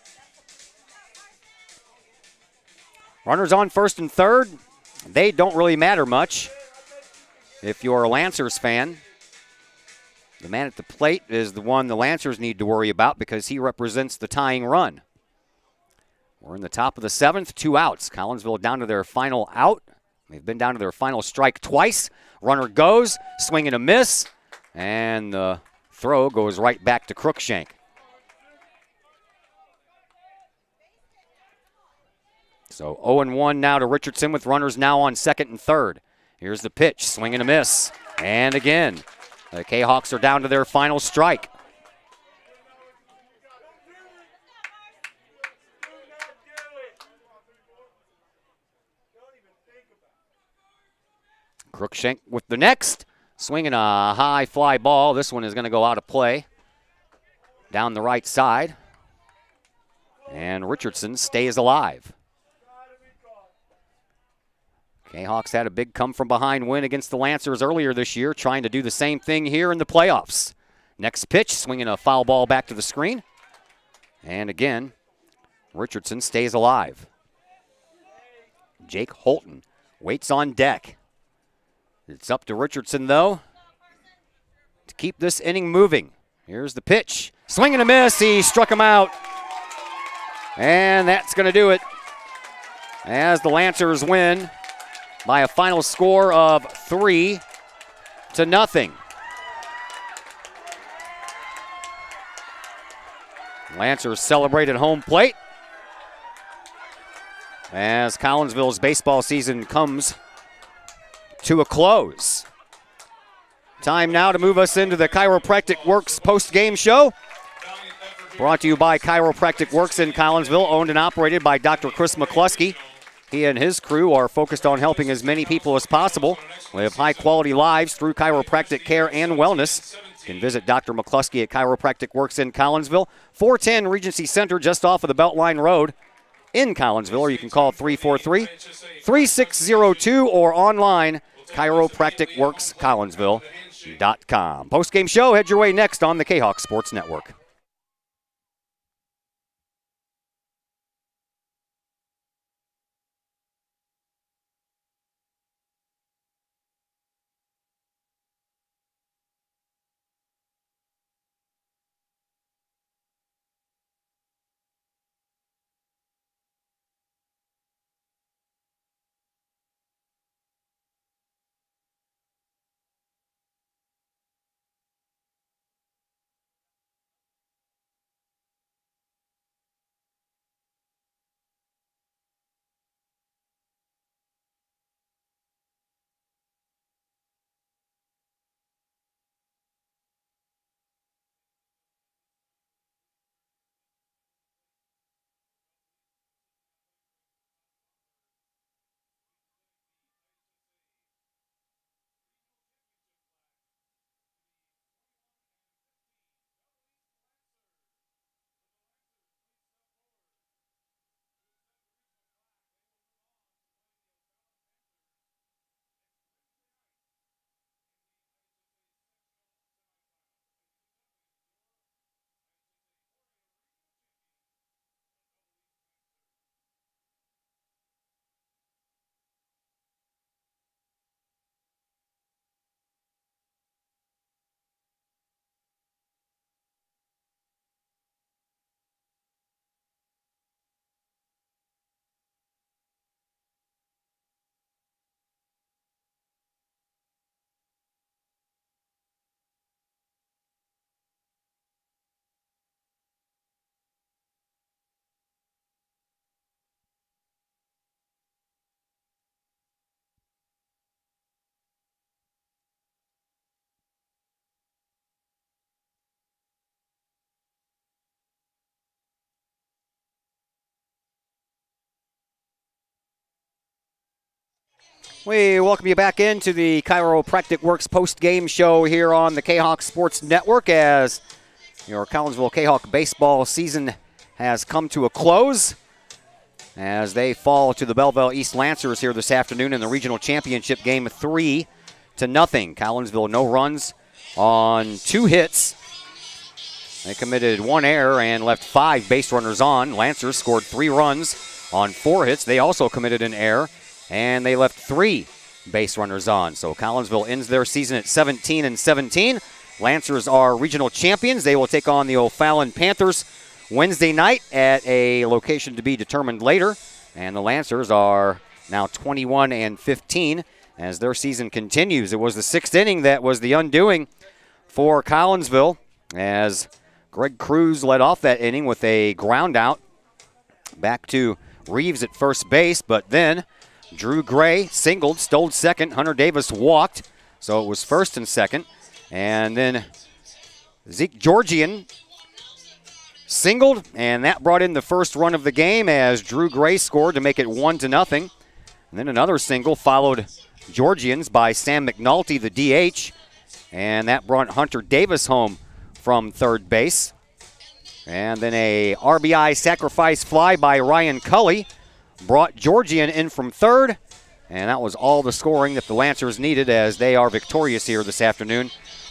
Runners on first and third. They don't really matter much if you're a Lancers fan. The man at the plate is the one the Lancers need to worry about because he represents the tying run. We're in the top of the 7th, 2 outs. Collinsville down to their final out. They've been down to their final strike twice. Runner goes, swing and a miss, and the throw goes right back to Crookshank. So 0-1 now to Richardson with runners now on second and third. Here's the pitch, swing and a miss. And again, the K-Hawks are down to their final strike. Crookshank with the next, swinging a high fly ball. This one is going to go out of play down the right side. And Richardson stays alive. K-Hawks had a big come-from-behind win against the Lancers earlier this year, trying to do the same thing here in the playoffs. Next pitch, swinging a foul ball back to the screen. And again, Richardson stays alive. Jake Holton waits on deck. It's up to Richardson, though, to keep this inning moving. Here's the pitch. Swing and a miss. He struck him out. And that's going to do it as the Lancers win by a final score of 3-0. Lancers celebrate at home plate as Collinsville's baseball season comes to a close. Time now to move us into the Chiropractic Works post-game show. Brought to you by Chiropractic Works in Collinsville, owned and operated by Dr. Chris McCluskey. He and his crew are focused on helping as many people as possible live high-quality lives through chiropractic care and wellness. You can visit Dr. McCluskey at Chiropractic Works in Collinsville, 410 Regency Center, just off of the Beltline Road in Collinsville, or you can call 343-3602 or online, chiropracticworkscollinsville.com. Post-game show, head your way next on the K-Hawk Sports Network. We welcome you back into the Chiropractic Works post-game show here on the Kahoks Sports Network as your Collinsville Kahawk baseball season has come to a close as they fall to the Belleville East Lancers here this afternoon in the regional championship game 3-0. Collinsville no runs on 2 hits. They committed 1 error and left 5 base runners on. Lancers scored 3 runs on 4 hits. They also committed an error, and they left 3 base runners on. So Collinsville ends their season at 17-17. Lancers are regional champions. They will take on the O'Fallon Panthers Wednesday night at a location to be determined later. And the Lancers are now 21-15 as their season continues. It was the 6th inning that was the undoing for Collinsville as Greg Cruz led off that inning with a ground out back to Reeves at first base, but then Drew Gray singled, stole second. Hunter Davis walked, so it was first and second. And then Zeke Georgian singled, and that brought in the first run of the game as Drew Gray scored to make it 1-0. And then another single followed Georgian's by Sam McNulty, the DH, and that brought Hunter Davis home from third base. And then a RBI sacrifice fly by Ryan Cully brought Georgian in from third, and that was all the scoring that the Lancers needed as they are victorious here this afternoon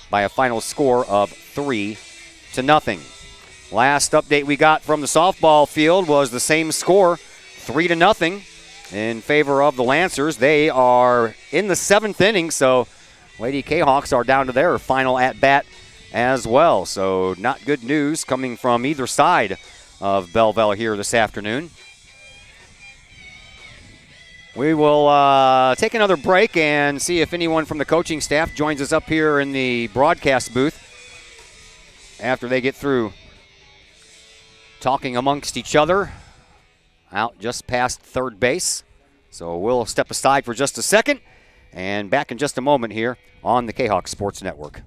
by a final score of 3-0. Last update we got from the softball field was the same score, 3-0 in favor of the Lancers. They are in the 7th inning, so Lady Kahawks are down to their final at-bat as well. So not good news coming from either side of Belleville here this afternoon. We will take another break and see if anyone from the coaching staff joins us up here in the broadcast booth after they get through talking amongst each other out just past third base. So we'll step aside for just a second and back in just a moment here on the Kahawk Sports Network.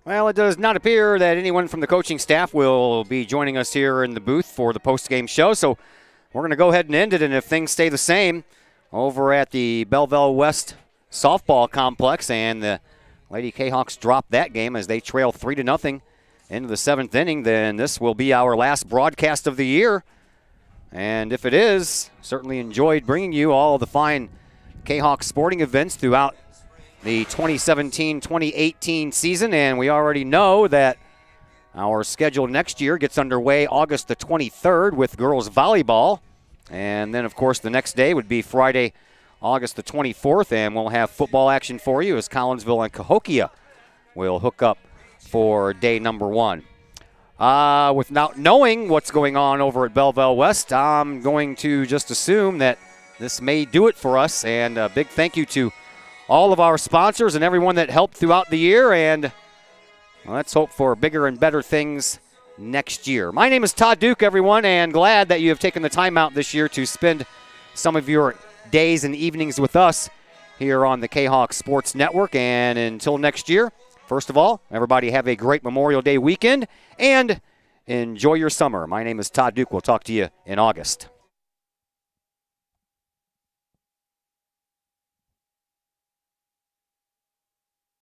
Well, it does not appear that anyone from the coaching staff will be joining us here in the booth for the post-game show, so we're going to go ahead and end it, and if things stay the same over at the Belleville West softball complex, and the Lady Kahawks drop that game as they trail 3-0 into the 7th inning, then this will be our last broadcast of the year. And if it is, certainly enjoyed bringing you all the fine Kahawks sporting events throughout the 2017-2018 season, and we already know that our schedule next year gets underway August the 23rd with girls volleyball, and then of course the next day would be Friday, August the 24th, and we'll have football action for you as Collinsville and Cahokia will hook up for day number 1. Without knowing what's going on over at Belleville West, I'm going to just assume that this may do it for us, and a big thank you to all of our sponsors and everyone that helped throughout the year, and let's hope for bigger and better things next year. My name is Todd Duke, everyone, and glad that you have taken the time out this year to spend some of your days and evenings with us here on the Kahoks Sports Network. And until next year, first of all, everybody have a great Memorial Day weekend and enjoy your summer. My name is Todd Duke. We'll talk to you in August.